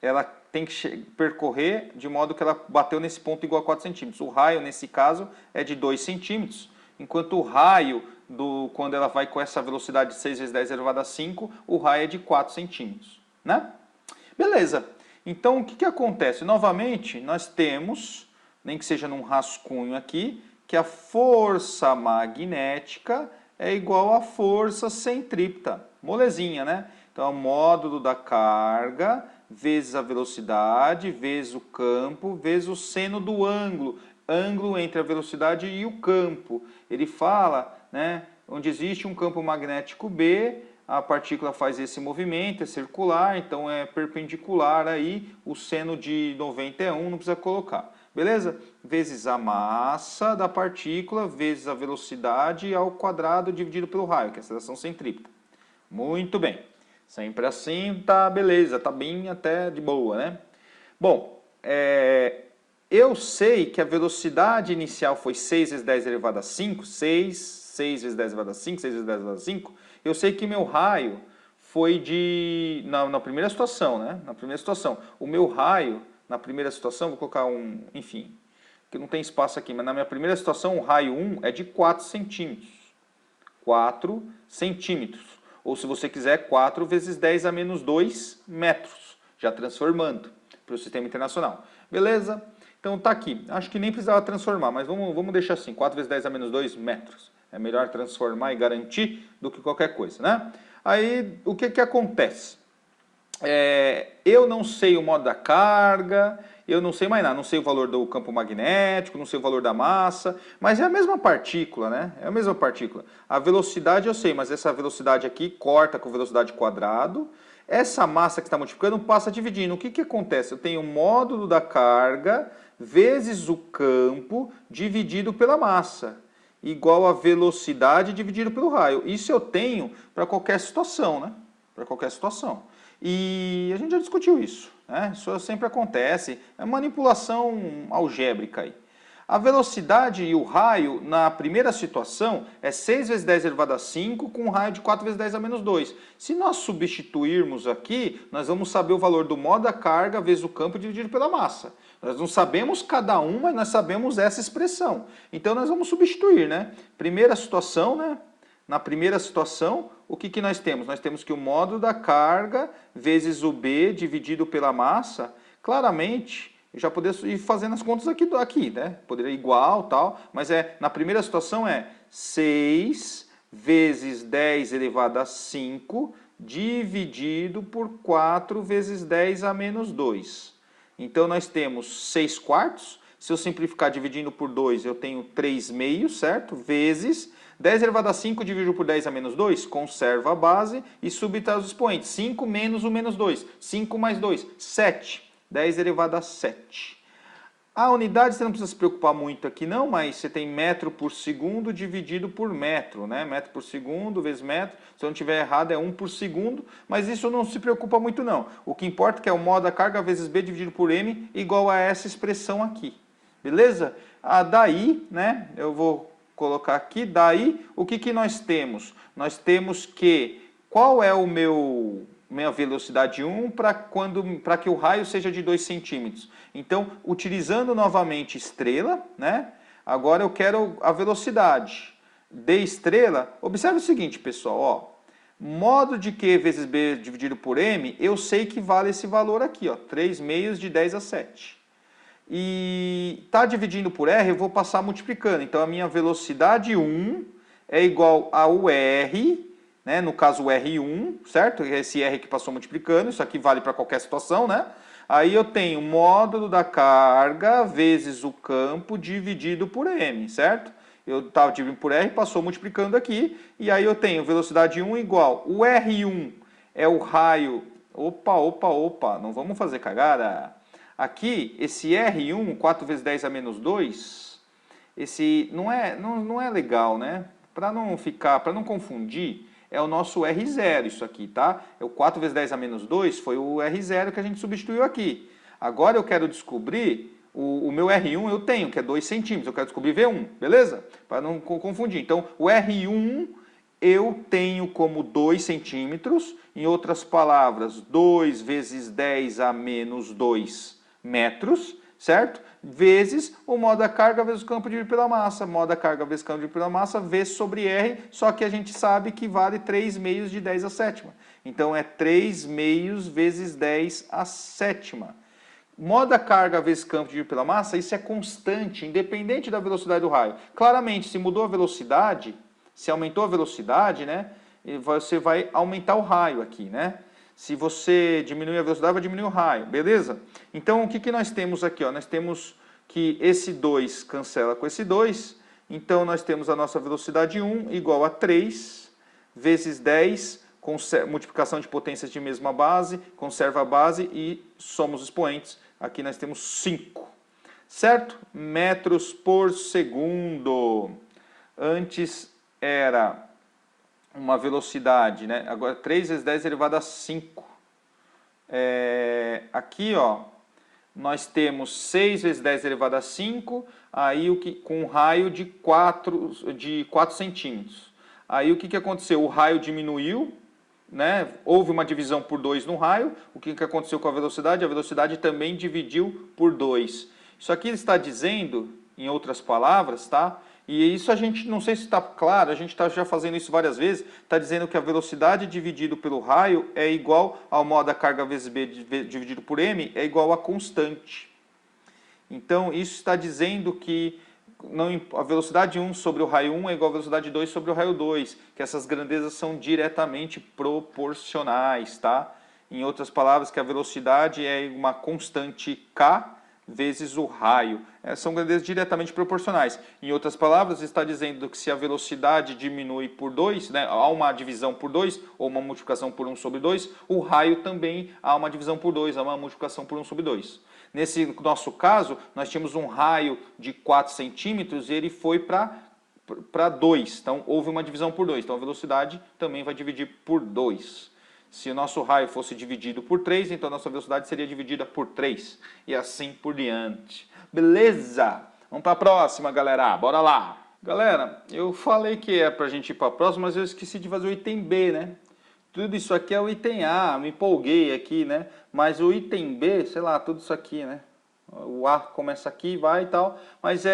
Ela tem que percorrer de modo que ela bateu nesse ponto igual a 4 centímetros. O raio, nesse caso, é de 2 centímetros, enquanto o raio, quando ela vai com essa velocidade de 6 vezes 10 elevado a 5, o raio é de 4 centímetros, né? Beleza. Então, o que acontece? Novamente, nós temos, nem que seja num rascunho aqui, que a força magnética é igual à força centrípeta. Molezinha, né? Então, é o módulo da carga vezes a velocidade, vezes o campo, vezes o seno do ângulo. Ângulo entre a velocidade e o campo. Ele fala, né, onde existe um campo magnético B, a partícula faz esse movimento, é circular, então é perpendicular aí, o seno de 91 não precisa colocar. Beleza? Vezes a massa da partícula, vezes a velocidade ao quadrado dividido pelo raio, que é a aceleração centrípeta. Muito bem. Sempre assim, tá beleza, tá bem até de boa, né? Bom, eu sei que a velocidade inicial foi 6 vezes 10 elevado a 5, 6 vezes 10 elevado a 5, 6 vezes 10 elevado a 5. Eu sei que meu raio foi na primeira situação, né? Na primeira situação. O meu raio, na primeira situação, vou colocar enfim, que não tem espaço aqui, mas na minha primeira situação, o raio 1 é de 4 centímetros. 4 centímetros. Ou se você quiser, 4 vezes 10 a menos 2 metros, já transformando para o sistema internacional. Beleza? Então tá aqui. Acho que nem precisava transformar, mas vamos deixar assim, 4 vezes 10 a menos 2 metros. É melhor transformar e garantir do que qualquer coisa, né? Aí, o que acontece? Eu não sei o modo da carga, eu não sei mais nada, não sei o valor do campo magnético, não sei o valor da massa, mas é a mesma partícula, né? É a mesma partícula. A velocidade eu sei, mas essa velocidade aqui corta com velocidade quadrado. Essa massa que está multiplicando passa dividindo. O que acontece? Eu tenho o módulo da carga vezes o campo dividido pela massa, igual a velocidade dividido pelo raio. Isso eu tenho para qualquer situação, né? Para qualquer situação. E a gente já discutiu isso, né? Isso sempre acontece, é manipulação algébrica aí. A velocidade e o raio, na primeira situação, é 6 vezes 10 elevado a 5 com um raio de 4 vezes 10 a menos 2. Se nós substituirmos aqui, nós vamos saber o valor do modo da carga vezes o campo dividido pela massa. Nós não sabemos cada um, mas nós sabemos essa expressão. Então nós vamos substituir, né? Primeira situação, né? Na primeira situação, o que nós temos? Nós temos que o módulo da carga vezes o B dividido pela massa, claramente, eu já poderia ir fazendo as contas aqui, né? Poderia igual, tal, mas na primeira situação é 6 vezes 10 elevado a 5 dividido por 4 vezes 10 a menos 2. Então nós temos 6 quartos, se eu simplificar dividindo por 2, eu tenho 3 meios, certo? Vezes 10 elevado a 5 dividido por 10 a menos 2, conserva a base e subtrai os expoentes. 5 menos o menos 2, 5 mais 2, 7. 10 elevado a 7. A unidade você não precisa se preocupar muito aqui não, mas você tem metro por segundo dividido por metro, né? Metro por segundo vezes metro, se eu não estiver errado é 1 por segundo, mas isso não se preocupa muito não. O que importa é que é o modo da carga vezes B dividido por M igual a essa expressão aqui, beleza? Daí, né, eu vou colocar aqui, daí o que nós temos? Nós temos que, qual é o minha velocidade 1 para que o raio seja de 2 centímetros. Então, utilizando novamente estrela, né? Agora eu quero a velocidade de estrela. Observe o seguinte, pessoal, ó. Modo de Q vezes B dividido por M, eu sei que vale esse valor aqui, ó, 3 meios de 10 a 7. E está dividindo por R, eu vou passar multiplicando. Então, a minha velocidade 1 é igual ao R, né? No caso o R1, certo? Esse R que passou multiplicando, isso aqui vale para qualquer situação, né? Aí eu tenho módulo da carga vezes o campo dividido por M, certo? Eu estava dividindo por R, passou multiplicando aqui, e aí eu tenho velocidade 1 igual, o R1 é o raio, opa, não vamos fazer cagada. Aqui, esse R1, 4 vezes 10 a menos 2, esse não é legal, né? Para não confundir, é o nosso R0 isso aqui, tá? É o 4 vezes 10 a menos 2 foi o R0 que a gente substituiu aqui. Agora eu quero descobrir o meu R1 eu tenho, que é 2 centímetros. Eu quero descobrir V1, beleza? Para não confundir. Então, o R1 eu tenho como 2 centímetros. Em outras palavras, 2 vezes 10 a menos 2 metros, certo? Vezes o modo da carga vezes o campo dividido pela massa. Modo da carga vezes o campo dividido pela massa vezes sobre R, só que a gente sabe que vale 3 meios de 10 a sétima. Então, é 3 meios vezes 10 a sétima. Modo da carga vezes campo dividido pela massa, isso é constante, independente da velocidade do raio. Claramente, se mudou a velocidade, se aumentou a velocidade, né, você vai aumentar o raio aqui, né? Se você diminuir a velocidade, vai diminuir o raio, beleza? Então, o que nós temos aqui? Ó? Nós temos que esse 2 cancela com esse 2, então nós temos a nossa velocidade 1 igual a 3 vezes 10, multiplicação de potências de mesma base, conserva a base e somos expoentes. Aqui nós temos 5, certo? Metros por segundo. Antes era uma velocidade, né? Agora 3 vezes 10 elevado a 5. Aqui, ó, nós temos 6 vezes 10 elevado a 5, aí com um raio de 4 centímetros. Aí o que aconteceu? O raio diminuiu, né? Houve uma divisão por 2 no raio. O que aconteceu com a velocidade? A velocidade também dividiu por 2. Isso aqui está dizendo, em outras palavras, tá? E isso a gente, não sei se está claro, a gente está já fazendo isso várias vezes, está dizendo que a velocidade dividido pelo raio é igual ao modo da carga vezes B dividido por M, é igual a constante. Então, isso está dizendo que a velocidade 1 sobre o raio 1 é igual a velocidade 2 sobre o raio 2, que essas grandezas são diretamente proporcionais, tá? Em outras palavras, que a velocidade é uma constante K vezes o raio. São grandezas diretamente proporcionais. Em outras palavras, está dizendo que se a velocidade diminui por 2, né, há uma divisão por 2, ou uma multiplicação por 1 sobre 2, o raio também há uma divisão por 2, há uma multiplicação por 1 sobre 2. Nesse nosso caso, nós tínhamos um raio de 4 centímetros e ele foi para 2. Então, houve uma divisão por 2. Então, a velocidade também vai dividir por 2. Se o nosso raio fosse dividido por 3, então a nossa velocidade seria dividida por 3. E assim por diante. Beleza? Vamos para a próxima, galera. Bora lá. Galera, eu falei que é para a gente ir para a próxima, mas eu esqueci de fazer o item B, né? Tudo isso aqui é o item A, me empolguei aqui, né? Mas o item B, sei lá, tudo isso aqui, né? O A começa aqui, vai e tal. Mas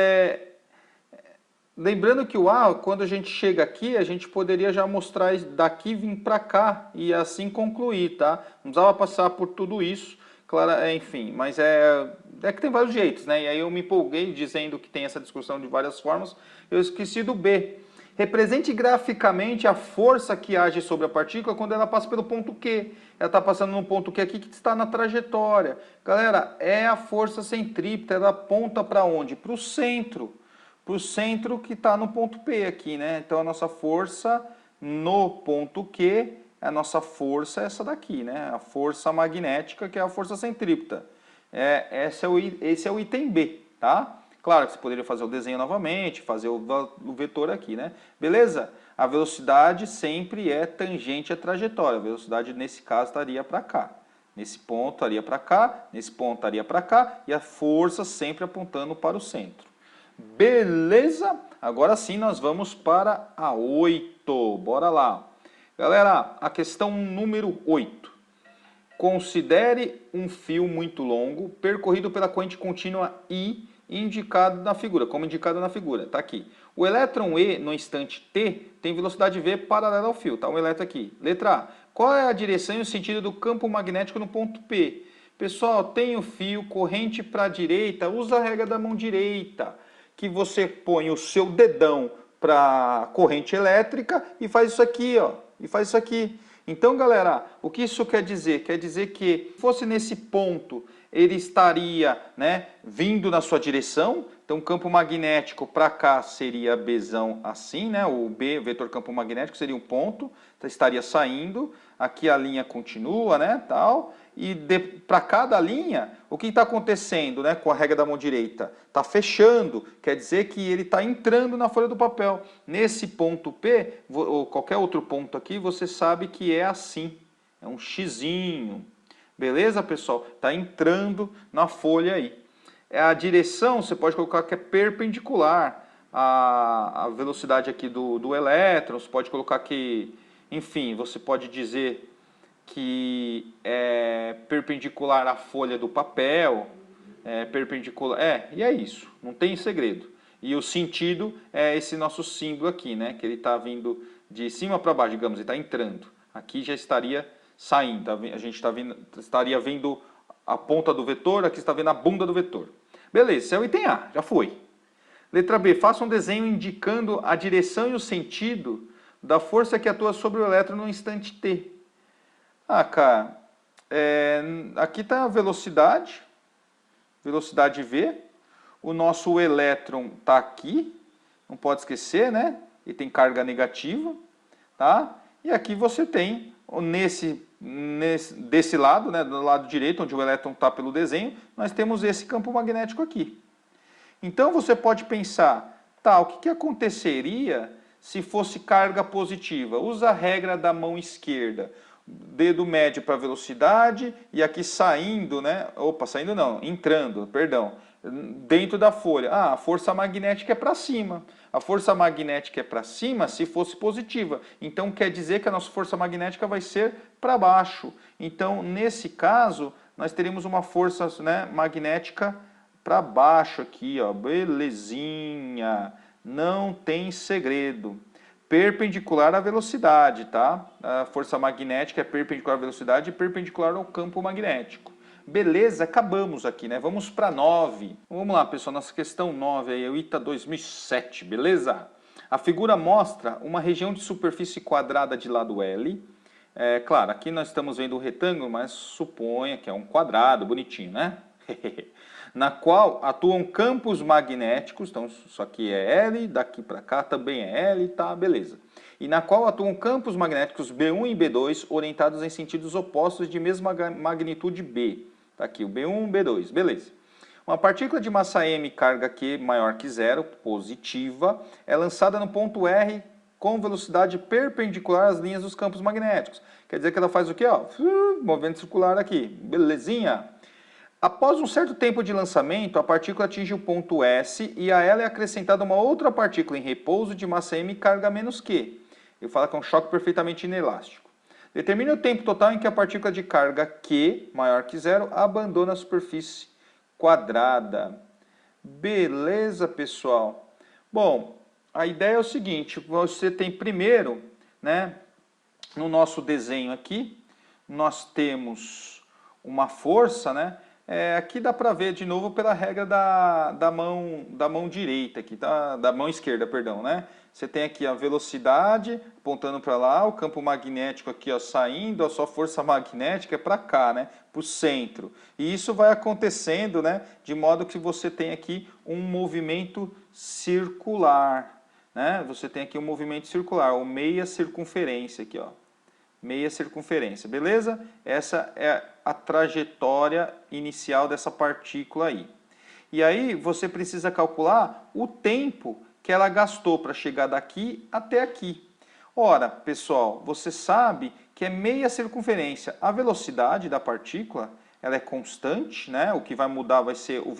lembrando que o A, quando a gente chega aqui, a gente poderia já mostrar daqui vir para cá e assim concluir, tá? Não precisava passar por tudo isso, claro, enfim, mas é que tem vários jeitos, né? E aí eu me empolguei dizendo que tem essa discussão de várias formas, eu esqueci do B. Represente graficamente a força que age sobre a partícula quando ela passa pelo ponto Q. Ela está passando no ponto Q aqui que está na trajetória. Galera, é a força centrípeta, ela aponta para onde? Para o centro. Para o centro que está no ponto P aqui, né? Então a nossa força no ponto Q, a nossa força é essa daqui, né? A força magnética, que é a força centrípeta. Esse é o item B, tá? Claro que você poderia fazer o desenho novamente, fazer o vetor aqui, né? Beleza? A velocidade sempre é tangente à trajetória. A velocidade, nesse caso, estaria para cá. Nesse ponto estaria para cá, nesse ponto estaria para cá, e a força sempre apontando para o centro. Beleza? Agora sim nós vamos para a 8. Bora lá. Galera, a questão número 8. Considere um fio muito longo percorrido pela corrente contínua I indicado na figura, como indicado na figura, tá aqui. O elétron E no instante T tem velocidade V paralela ao fio, tá? Um elétron aqui. Letra A. Qual é a direção e o sentido do campo magnético no ponto P? Pessoal, tem o fio, corrente para a direita, usa a regra da mão direita, que você põe o seu dedão para a corrente elétrica e faz isso aqui, ó, e faz isso aqui. Então, galera, o que isso quer dizer? Quer dizer que, se fosse nesse ponto, ele estaria, né, vindo na sua direção. Então, o campo magnético para cá seria Bzão assim, né? O B, o vetor campo magnético, seria um ponto, então, estaria saindo. Aqui a linha continua, né, tal. E para cada linha, o que está acontecendo, né, com a regra da mão direita? Está fechando, quer dizer que ele está entrando na folha do papel. Nesse ponto P, ou qualquer outro ponto aqui, você sabe que é assim, é um xizinho. Beleza, pessoal? Está entrando na folha aí. A direção, você pode colocar que é perpendicular à velocidade aqui do elétron, você pode colocar que, enfim, você pode dizer que é perpendicular à folha do papel, e é isso, não tem segredo. E o sentido é esse nosso símbolo aqui, né? Que ele está vindo de cima para baixo, digamos, ele está entrando. Aqui já estaria saindo, a gente estaria vendo a ponta do vetor, aqui está vendo a bunda do vetor. Beleza, esse é o item A, já foi. Letra B, faça um desenho indicando a direção e o sentido da força que atua sobre o elétron no instante T. Ah, cara, aqui está a velocidade V, o nosso elétron está aqui, não pode esquecer, né? Ele tem carga negativa, tá? E aqui você tem, desse lado, né, do lado direito, onde o elétron está pelo desenho, nós temos esse campo magnético aqui. Então você pode pensar, tá, o que aconteceria se fosse carga positiva? Usa a regra da mão esquerda. Dedo médio para velocidade e aqui saindo, né? Opa, saindo não, entrando, perdão. Dentro da folha. Ah, a força magnética é para cima. A força magnética é para cima se fosse positiva. Então quer dizer que a nossa força magnética vai ser para baixo. Então, nesse caso, nós teremos uma força, né, magnética para baixo aqui, ó. Belezinha. Não tem segredo. Perpendicular à velocidade, tá? A força magnética é perpendicular à velocidade e perpendicular ao campo magnético. Beleza, acabamos aqui, né? Vamos para 9. Vamos lá, pessoal, nossa questão 9 aí é o ITA 2007, beleza? A figura mostra uma região de superfície quadrada de lado L. Claro, aqui nós estamos vendo o retângulo, mas suponha que é um quadrado bonitinho, né? Na qual atuam campos magnéticos, então isso aqui é L, daqui para cá também é L, tá, beleza. E na qual atuam campos magnéticos B1 e B2 orientados em sentidos opostos de mesma magnitude B. Tá aqui o B1 e B2, beleza. Uma partícula de massa M, carga Q maior que zero, positiva, é lançada no ponto R com velocidade perpendicular às linhas dos campos magnéticos. Quer dizer que ela faz o quê? Ó, movimento circular aqui, belezinha. Após um certo tempo de lançamento, a partícula atinge o ponto S e a ela é acrescentada uma outra partícula em repouso de massa M e carga menos Q. Ele fala que é um choque perfeitamente inelástico. Determine o tempo total em que a partícula de carga Q, maior que zero, abandona a superfície quadrada. Beleza, pessoal? Bom, a ideia é o seguinte, você tem primeiro, né, no nosso desenho aqui, nós temos uma força, né? Aqui dá para ver de novo pela regra da mão direita, aqui, da mão esquerda, perdão, né? Você tem aqui a velocidade apontando para lá, o campo magnético aqui, ó, saindo, a sua força magnética é para cá, né? Para o centro. E isso vai acontecendo, né? De modo que você tem aqui um movimento circular, né? Você tem aqui um movimento circular, ou meia circunferência aqui, ó. Meia circunferência, beleza? Essa é a trajetória inicial dessa partícula aí. E aí você precisa calcular o tempo que ela gastou para chegar daqui até aqui. Ora, pessoal, você sabe que é meia circunferência. A velocidade da partícula, ela é constante, né? O que vai mudar vai ser o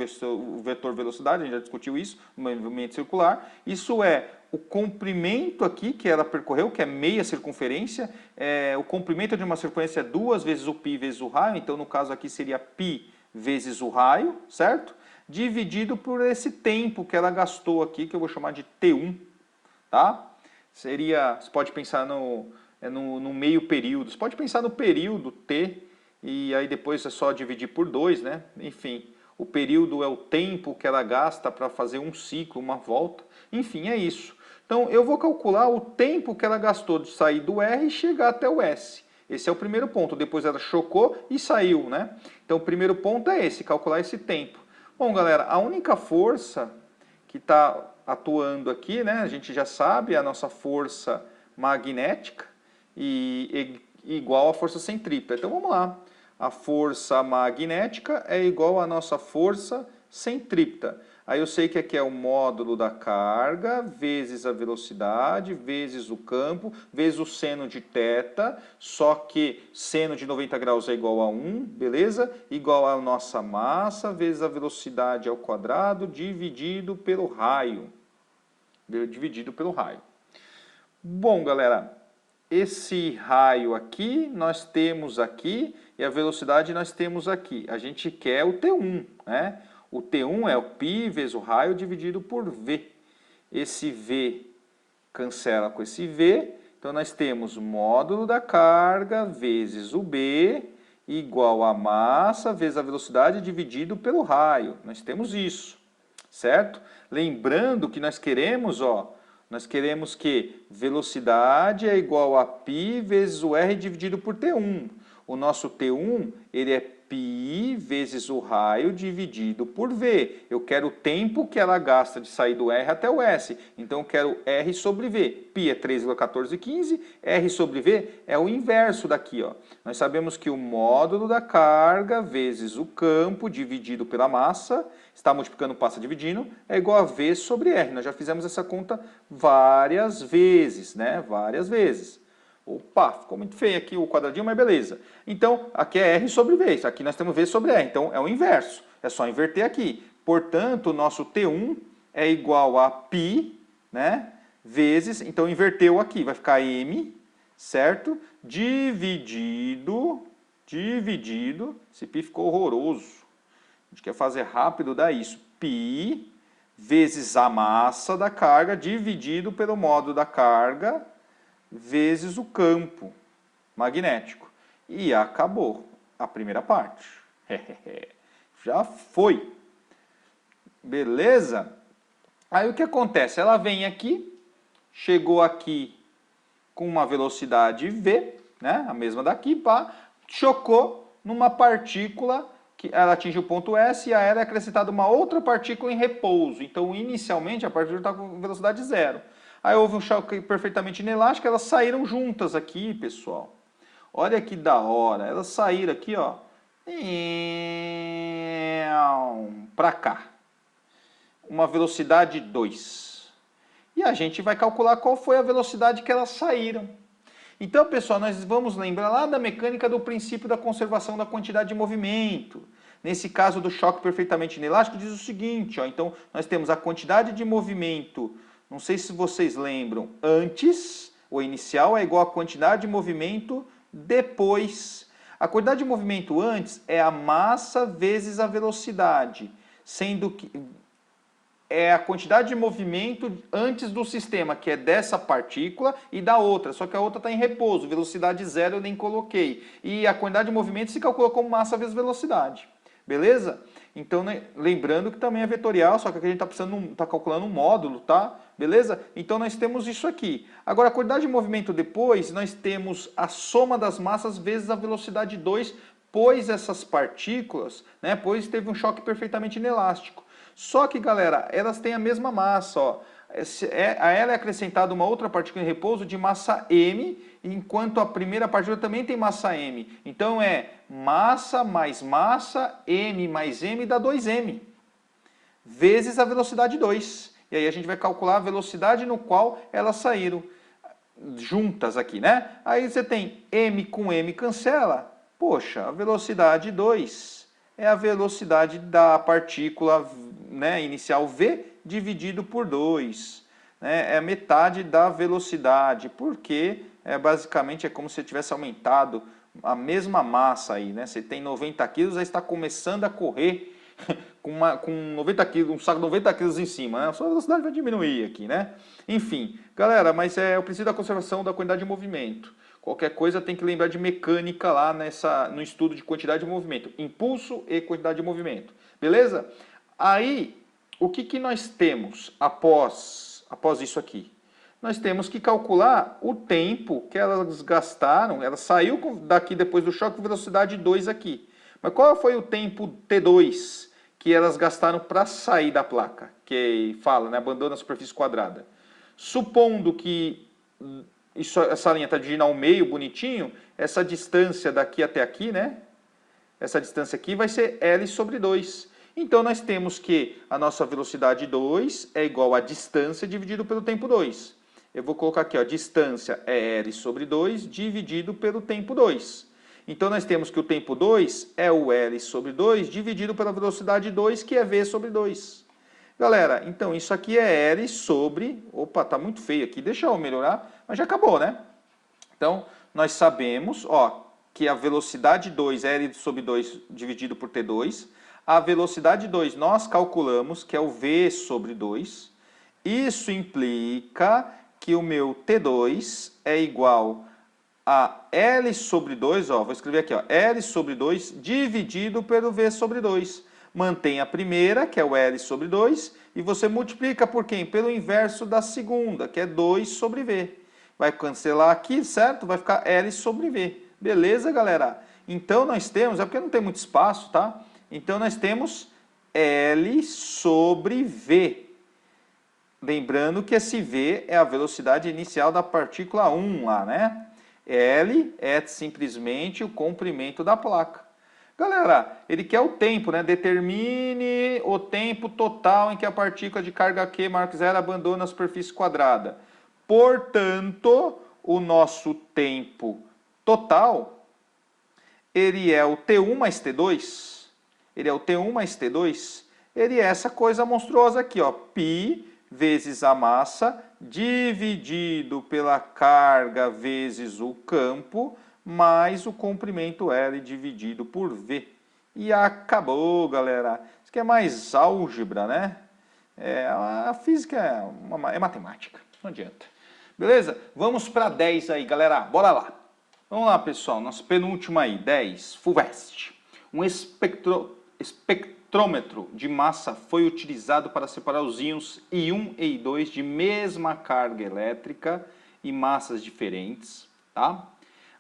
vetor velocidade, a gente já discutiu isso no movimento circular. Isso é o comprimento aqui que ela percorreu, que é meia circunferência. O comprimento de uma circunferência é 2 vezes o π vezes o raio, então no caso aqui seria π vezes o raio, certo? Dividido por esse tempo que ela gastou aqui, que eu vou chamar de T1, tá? Seria, você pode pensar no meio período, você pode pensar no período T, e aí depois é só dividir por 2, né? Enfim, o período é o tempo que ela gasta para fazer um ciclo, uma volta, enfim, é isso. Então eu vou calcular o tempo que ela gastou de sair do R e chegar até o S. Esse é o primeiro ponto, depois ela chocou e saiu, né? Então o primeiro ponto é esse, calcular esse tempo. Bom, galera, a única força que está atuando aqui, né? A gente já sabe, é a nossa força magnética e igual à força centrípeta. Então vamos lá. A força magnética é igual à nossa força centrípeta. Aí eu sei que aqui é o módulo da carga, vezes a velocidade, vezes o campo, vezes o seno de θ, só que seno de 90 graus é igual a 1, beleza? Igual à nossa massa, vezes a velocidade ao quadrado, dividido pelo raio. Bom, galera, esse raio aqui nós temos aqui e a velocidade nós temos aqui. A gente quer o T1, né? O T1 é o π vezes o raio dividido por V. Esse V cancela com esse V, então nós temos módulo da carga vezes o B igual a massa vezes a velocidade dividido pelo raio. Nós temos isso, certo? Lembrando que nós queremos, ó, nós queremos que velocidade é igual a π vezes o R dividido por T1. O nosso T1, ele é π vezes o raio dividido por V. Eu quero o tempo que ela gasta de sair do R até o S. Então eu quero R sobre V. π é 3,1415, R sobre V é o inverso daqui, ó. Nós sabemos que o módulo da carga vezes o campo dividido pela massa, está multiplicando, passa dividindo, é igual a V sobre R. Nós já fizemos essa conta várias vezes, né? Várias vezes. Opa, ficou muito feio aqui o quadradinho, mas beleza. Então, aqui é R sobre V, aqui nós temos V sobre R, então é o inverso. É só inverter aqui. Portanto, o nosso T1 é igual a π, né, vezes, então inverteu aqui, vai ficar M, certo? Dividido, esse π ficou horroroso. A gente quer fazer rápido, dá isso. π vezes a massa da carga dividido pelo módulo da carga vezes o campo magnético. E acabou a primeira parte. Já foi. Beleza? Aí o que acontece? Ela vem aqui, chegou aqui com uma velocidade V, né? A mesma daqui, pá, chocou numa partícula que ela atinge o ponto S e a ela é acrescentada uma outra partícula em repouso. Então, inicialmente, a partícula está com velocidade zero. Aí houve um choque perfeitamente inelástico, elas saíram juntas aqui, pessoal. Olha que da hora, elas saíram aqui, ó, para cá. Uma velocidade 2. E a gente vai calcular qual foi a velocidade que elas saíram. Então, pessoal, nós vamos lembrar lá da mecânica do princípio da conservação da quantidade de movimento. Nesse caso do choque perfeitamente inelástico, diz o seguinte, ó, então nós temos a quantidade de movimento. Não sei se vocês lembram, antes, o inicial é igual à quantidade de movimento depois. A quantidade de movimento antes é a massa vezes a velocidade, sendo que é a quantidade de movimento antes do sistema, que é dessa partícula e da outra, só que a outra está em repouso, velocidade zero eu nem coloquei. E a quantidade de movimento se calcula como massa vezes velocidade. Beleza? Então, né, lembrando que também é vetorial, só que aqui a gente está calculando um módulo, tá? Beleza? Então nós temos isso aqui. Agora, a quantidade de movimento depois, nós temos a soma das massas vezes a velocidade 2, pois essas partículas, né, pois teve um choque perfeitamente inelástico. Só que, galera, elas têm a mesma massa, ó. A ela é acrescentada uma outra partícula em repouso de massa m, enquanto a primeira partícula também tem massa m. Então é massa mais massa, m mais m dá 2m. vezes a velocidade 2. E aí a gente vai calcular a velocidade no qual elas saíram juntas aqui, né? Aí você tem m com m cancela. Poxa, a velocidade 2 é a velocidade da partícula, né, inicial v dividido por 2. Né? É metade da velocidade, porque basicamente é como se tivesse aumentado a mesma massa aí, né? Você tem 90 quilos, aí está começando a correr com 90 quilos, um saco de 90 quilos em cima, né? A sua velocidade vai diminuir aqui, né? Enfim, galera, mas é o princípio da conservação da quantidade de movimento. Qualquer coisa tem que lembrar de mecânica lá no estudo de quantidade de movimento. Impulso e quantidade de movimento. Beleza? Aí, o que nós temos após isso aqui? Nós temos que calcular o tempo que elas gastaram. Ela saiu daqui depois do choque com velocidade 2 aqui. Mas qual foi o tempo T2 que elas gastaram para sair da placa? Que fala, né? Abandona a superfície quadrada. Supondo que essa linha está dividindo ao meio, bonitinho, essa distância daqui até aqui, né? Essa distância aqui vai ser L sobre 2. Então, nós temos que a nossa velocidade 2 é igual a distância dividido pelo tempo 2. Eu vou colocar aqui, ó, distância é L sobre 2 dividido pelo tempo 2. Então, nós temos que o tempo 2 é o L sobre 2 dividido pela velocidade 2, que é V sobre 2. Galera, então isso aqui é L sobre... Opa, tá muito feio aqui, deixa eu melhorar, mas já acabou, né? Então, nós sabemos, ó, que a velocidade 2 é L sobre 2 dividido por T2. A velocidade 2 nós calculamos, que é o V sobre 2. Isso implica que o meu T2 é igual a L sobre 2, ó, vou escrever aqui, ó, L sobre 2 dividido pelo V sobre 2. Mantém a primeira, que é o L sobre 2, e você multiplica por quem? Pelo inverso da segunda, que é 2 sobre V. Vai cancelar aqui, certo? Vai ficar L sobre V. Beleza, galera? Então, nós temos, é porque não tem muito espaço, tá? Então, nós temos L sobre V. Lembrando que esse V é a velocidade inicial da partícula 1 lá, né? L é simplesmente o comprimento da placa. Galera, ele quer o tempo, né? Determine o tempo total em que a partícula de carga Q maior que zero abandona a superfície quadrada. Portanto, o nosso tempo total, ele é o T1 mais T2. Ele é o T1 mais T2. Ele é essa coisa monstruosa aqui, ó. Π vezes a massa dividido pela carga vezes o campo mais o comprimento L dividido por V. E acabou, galera. Isso aqui é mais álgebra, né? A física é matemática, não adianta. Beleza? Vamos para 10 aí, galera. Bora lá. Vamos lá, pessoal. Nosso penúltimo aí, 10, FUVEST. Um espectrômetro de massa foi utilizado para separar os íons I1 e I2 de mesma carga elétrica e massas diferentes, tá?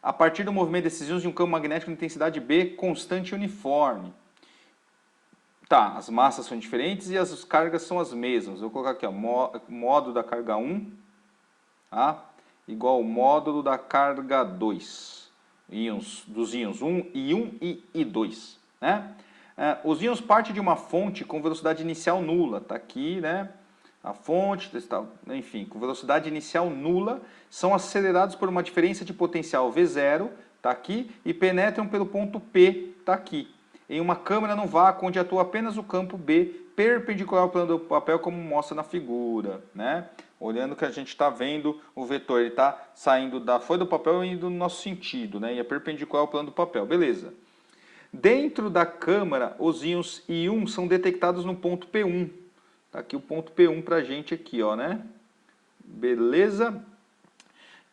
A partir do movimento desses íons de um campo magnético de intensidade B constante e uniforme. Tá, as massas são diferentes e as cargas são as mesmas. Eu vou colocar aqui, ó, módulo da carga 1, tá? Igual ao módulo da carga 2. Dos íons 1 e I2, né? Os íons partem de uma fonte com velocidade inicial nula. Tá aqui, né? A fonte, enfim, com velocidade inicial nula, são acelerados por uma diferença de potencial V0, tá aqui, e penetram pelo ponto P, tá aqui, em uma câmara no vácuo onde atua apenas o campo B, perpendicular ao plano do papel, como mostra na figura, né? Olhando que a gente está vendo o vetor, ele está saindo da folha do papel e indo no nosso sentido, né? E é perpendicular ao plano do papel, beleza. Dentro da câmara, os íons I1 são detectados no ponto P1. Tá aqui o ponto P1 pra gente aqui, ó, né? Beleza?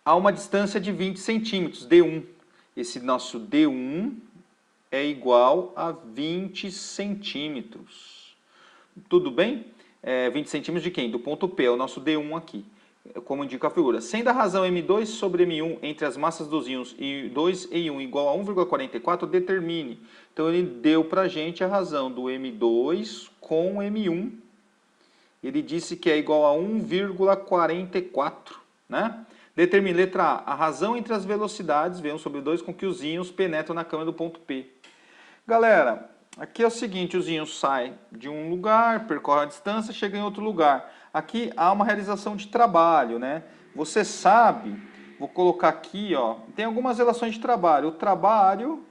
A uma distância de 20 centímetros, D1. Esse nosso D1 é igual a 20 centímetros. Tudo bem? 20 centímetros de quem? Do ponto P, é o nosso D1 aqui, como indica a figura. Sendo a razão M2 sobre M1 entre as massas dos íons I2 e I1 igual a 1,44, determine. Então, ele deu pra gente a razão do M2 com M1. Ele disse que é igual a 1,44, né? Determine, letra A, a razão entre as velocidades, V1 sobre 2, com que os íons penetram na câmara do ponto P. Galera, Aqui é o seguinte, os íons saem de um lugar, percorre a distância, chega em outro lugar. Aqui há uma realização de trabalho, né? Você sabe, vou colocar aqui, ó, tem algumas relações de trabalho. O trabalho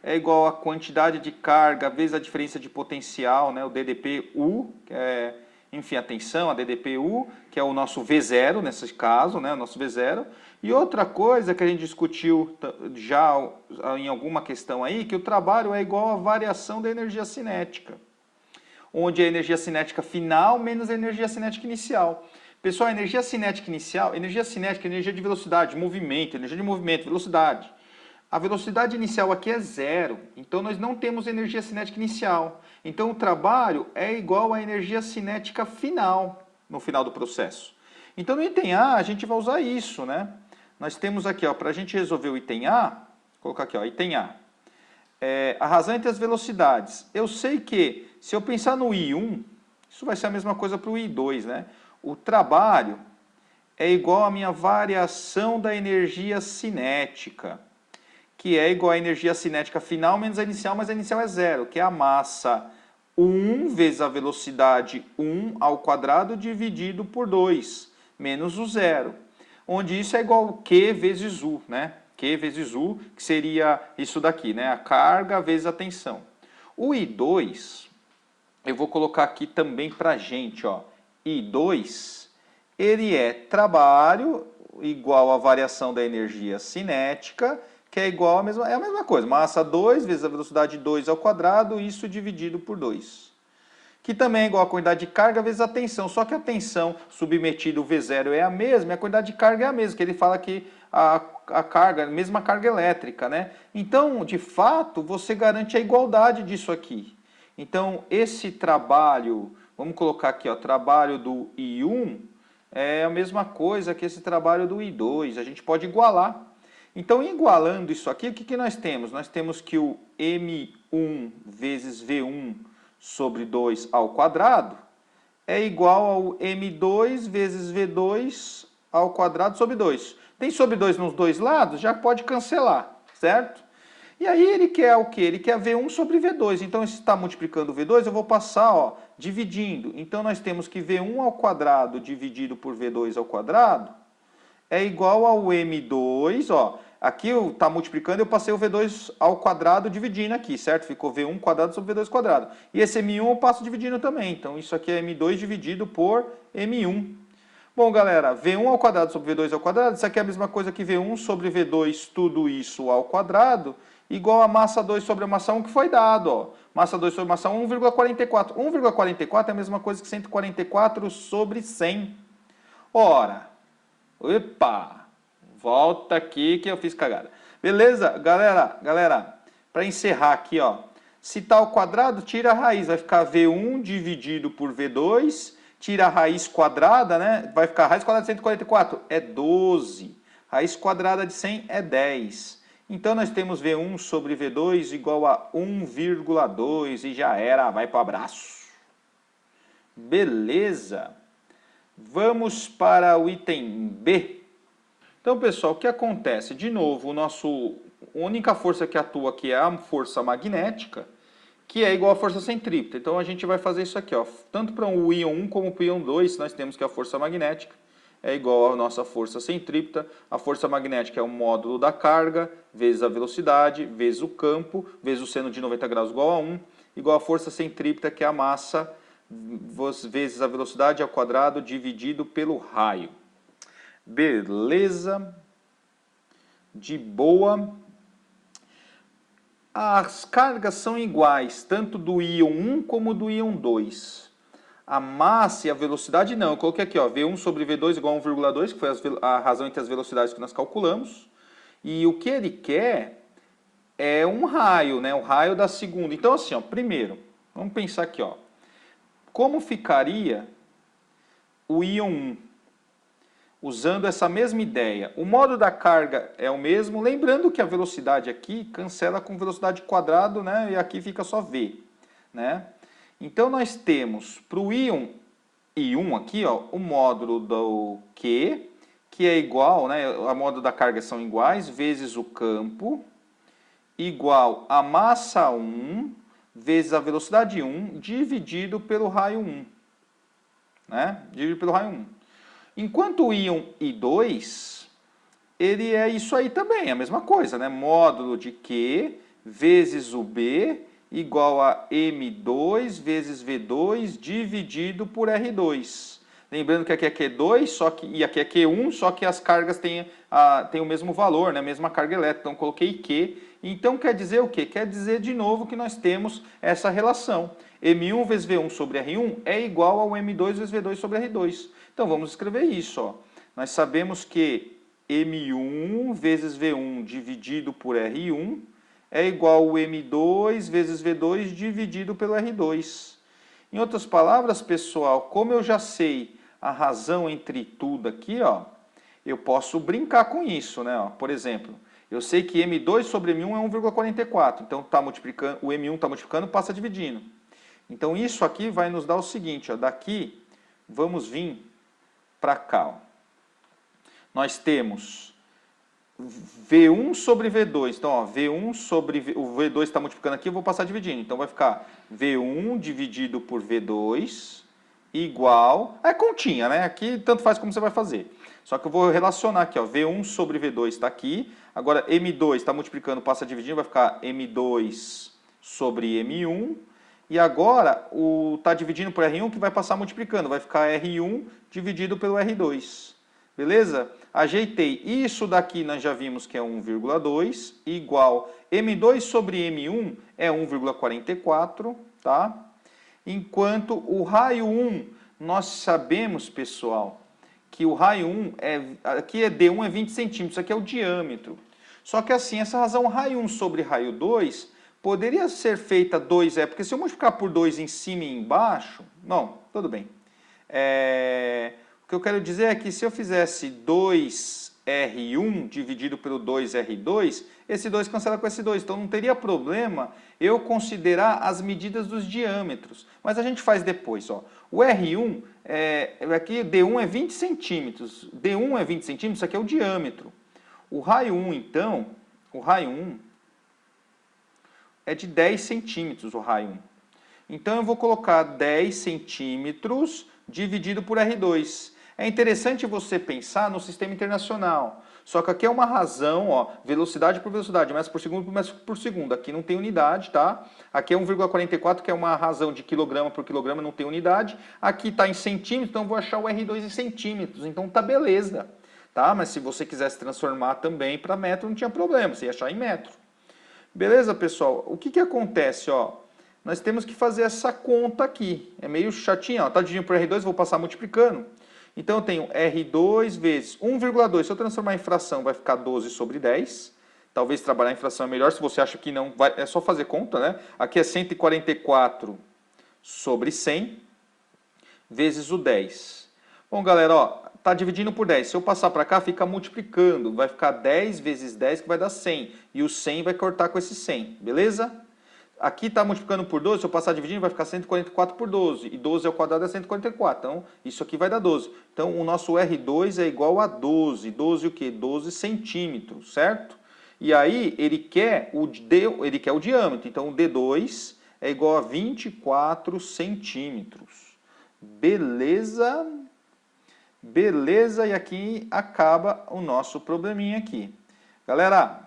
é igual a quantidade de carga vezes a diferença de potencial, né? O DDP-U, que é, enfim, a tensão, a DDP-U, que é o nosso V0 nesse caso, né? O nosso V0. E outra coisa que a gente discutiu já em alguma questão aí, que o trabalho é igual à variação da energia cinética, onde a energia cinética final menos a energia cinética inicial. Pessoal, a energia cinética inicial, energia cinética, energia de velocidade, movimento, energia de movimento, velocidade. A velocidade inicial aqui é zero, então nós não temos energia cinética inicial. Então o trabalho é igual à energia cinética final, no final do processo. Então no item A a gente vai usar isso, né? Nós temos aqui, para a gente resolver o item A, vou colocar aqui, ó, item A. A razão entre as velocidades. Eu sei que, se eu pensar no I1, isso vai ser a mesma coisa para o I2, né? O trabalho é igual à minha variação da energia cinética, que é igual à energia cinética final menos a inicial, mas a inicial é zero, que é a massa 1 vezes a velocidade 1 ao quadrado dividido por 2, menos o zero. Onde isso é igual a Q vezes U, né? Q vezes U, que seria isso daqui, né? A carga vezes a tensão. O I2, eu vou colocar aqui também pra gente, ó. I2, ele é trabalho igual à variação da energia cinética, que é igual a mesma coisa. Massa 2 vezes a velocidade 2 ao quadrado, isso dividido por 2. Que também é igual a quantidade de carga vezes a tensão. Só que a tensão submetida, o V0 é a mesma, e a quantidade de carga é a mesma, que ele fala que a carga, a mesma carga elétrica, né? Então, de fato, você garante a igualdade disso aqui. Então, esse trabalho, vamos colocar aqui, ó, trabalho do I1 é a mesma coisa que esse trabalho do I2. A gente pode igualar. Então, igualando isso aqui, o que nós temos? Nós temos que o M1 vezes V1 sobre 2 ao quadrado é igual ao M2 vezes V2 ao quadrado sobre 2. Tem sobre 2 nos dois lados? Já pode cancelar, certo? E aí ele quer o quê? Ele quer V1 sobre V2. Então, se está multiplicando V2, eu vou passar, ó, dividindo. Então, nós temos que V1 ao quadrado dividido por V2 ao quadrado é igual ao M2, ó. Aqui está multiplicando, eu passei o V2 ao quadrado dividindo aqui, certo? Ficou V1 quadrado sobre V2 quadrado. E esse M1 eu passo dividindo também. Então, isso aqui é M2 dividido por M1. Bom, galera, V1 ao quadrado sobre V2 ao quadrado, isso aqui é a mesma coisa que V1 sobre V2, tudo isso ao quadrado, igual a massa 2 sobre a massa 1 que foi dado, ó. Massa 2 sobre massa 1, 1,44. 1,44 é a mesma coisa que 144 sobre 100. Ora, opa, volta aqui que eu fiz cagada. Beleza, galera, para encerrar aqui, ó, se tá ao quadrado, tira a raiz, vai ficar V1 dividido por V2, tira a raiz quadrada, né? Vai ficar raiz quadrada de 144, é 12. Raiz quadrada de 100 é 10. Então nós temos V1 sobre V2 igual a 1,2 e já era, vai pro abraço. Beleza? Vamos para o item B. Então, pessoal, o que acontece? De novo, a única força que atua aqui é a força magnética, que é igual à força centrípeta. Então, a gente vai fazer isso aqui, ó. Tanto para o íon 1 como para o íon 2, nós temos que a força magnética é igual à nossa força centrípeta. A força magnética é o módulo da carga, vezes a velocidade, vezes o campo, vezes o seno de 90 graus igual a 1, igual à força centrípeta, que é a massa vezes a velocidade ao quadrado dividido pelo raio. Beleza? De boa. As cargas são iguais, tanto do íon 1 como do íon 2. A massa e a velocidade não. Eu coloquei aqui, ó, V1 sobre V2 igual a 1,2, que foi a razão entre as velocidades que nós calculamos. E o que ele quer é um raio, né? O raio da segunda. Então, assim, ó, primeiro, vamos pensar aqui, ó. Como ficaria o íon 1? Usando essa mesma ideia. O modo da carga é o mesmo, lembrando que a velocidade aqui cancela com velocidade quadrado, né? E aqui fica só V, né? Então nós temos para o íon I1 aqui, ó, o módulo do Q, que é igual, né? A módulo da carga são iguais, vezes o campo, igual a massa 1 vezes a velocidade 1 dividido pelo raio 1. Né? Dividido pelo raio 1. Enquanto o íon I2, ele é isso aí também, a mesma coisa, né? Módulo de Q vezes o B igual a M2 vezes V2 dividido por R2. Lembrando que aqui é Q2 e aqui é Q1, só que as cargas têm o mesmo valor, né? A mesma carga elétrica. Então, coloquei Q. Então, quer dizer o quê? Quer dizer, de novo, que nós temos essa relação. M1 vezes V1 sobre R1 é igual ao M2 vezes V2 sobre R2. Então, vamos escrever isso. Ó. Nós sabemos que M1 vezes V1 dividido por R1 é igual ao M2 vezes V2 dividido pelo R2. Em outras palavras, pessoal, como eu já sei a razão entre tudo aqui, ó, eu posso brincar com isso, né? Ó. Por exemplo, eu sei que M2 sobre M1 é 1,44, então tá multiplicando, o M1 está multiplicando, passa dividindo. Então isso aqui vai nos dar o seguinte, ó, daqui vamos vir para cá. Ó. Nós temos V1 sobre V2, então ó, V1 sobre o V2 está multiplicando aqui, eu vou passar dividindo. Então vai ficar V1 dividido por V2 igual... É continha, né? Aqui tanto faz como você vai fazer. Só que eu vou relacionar aqui, ó, V1 sobre V2 está aqui. Agora M2 está multiplicando, passa dividindo, vai ficar M2 sobre M1. E agora está dividindo por R1 que vai passar multiplicando, vai ficar R1 dividido pelo R2. Beleza? Ajeitei. Isso daqui nós já vimos que é 1,2 igual M2 sobre M1 é 1,44, tá? Enquanto o raio 1, nós sabemos, pessoal, que o raio 1 aqui é D1 é 20 centímetros, isso aqui é o diâmetro. Só que assim, essa razão raio 1 sobre raio 2 poderia ser feita 2, porque se eu multiplicar por 2 em cima e embaixo, não, tudo bem. O que eu quero dizer é que se eu fizesse 2R1 dividido pelo 2R2, esse 2 cancela com esse 2. Então não teria problema eu considerar as medidas dos diâmetros. Mas a gente faz depois. Ó. O R1, aqui D1 é 20 centímetros. D1 é 20 centímetros, isso aqui é o diâmetro. O raio 1, então, o raio 1 é de 10 centímetros, o raio 1. Então eu vou colocar 10 centímetros dividido por R2. É interessante você pensar no sistema internacional. Só que aqui é uma razão, ó, velocidade por velocidade, metros por segundo por metro por segundo. Aqui não tem unidade, tá? Aqui é 1,44, que é uma razão de quilograma por quilograma, não tem unidade. Aqui está em centímetros, então eu vou achar o R2 em centímetros. Então tá beleza, tá? Mas se você quisesse transformar também para metro, não tinha problema, você ia achar em metro. Beleza, pessoal? O que que acontece, ó? Nós temos que fazer essa conta aqui. É meio chatinho, ó. Tá dividindo por R2, vou passar multiplicando. Então eu tenho R2 vezes 1,2. Se eu transformar em fração, vai ficar 12 sobre 10. Talvez trabalhar em fração é melhor. Se você acha que não, é só fazer conta, né? Aqui é 144 sobre 100 vezes o 10. Bom, galera, ó, tá dividindo por 10. Se eu passar para cá, fica multiplicando. Vai ficar 10 vezes 10, que vai dar 100. E o 100 vai cortar com esse 100, beleza? Aqui está multiplicando por 12, se eu passar dividindo, vai ficar 144 por 12. E 12 ao quadrado é 144. Então, isso aqui vai dar 12. Então, o nosso R2 é igual a 12. 12 o quê? 12 centímetros, certo? E aí, ele quer o diâmetro. Então, o D2 é igual a 24 centímetros. Beleza? Beleza, e aqui acaba o nosso probleminha aqui. Galera...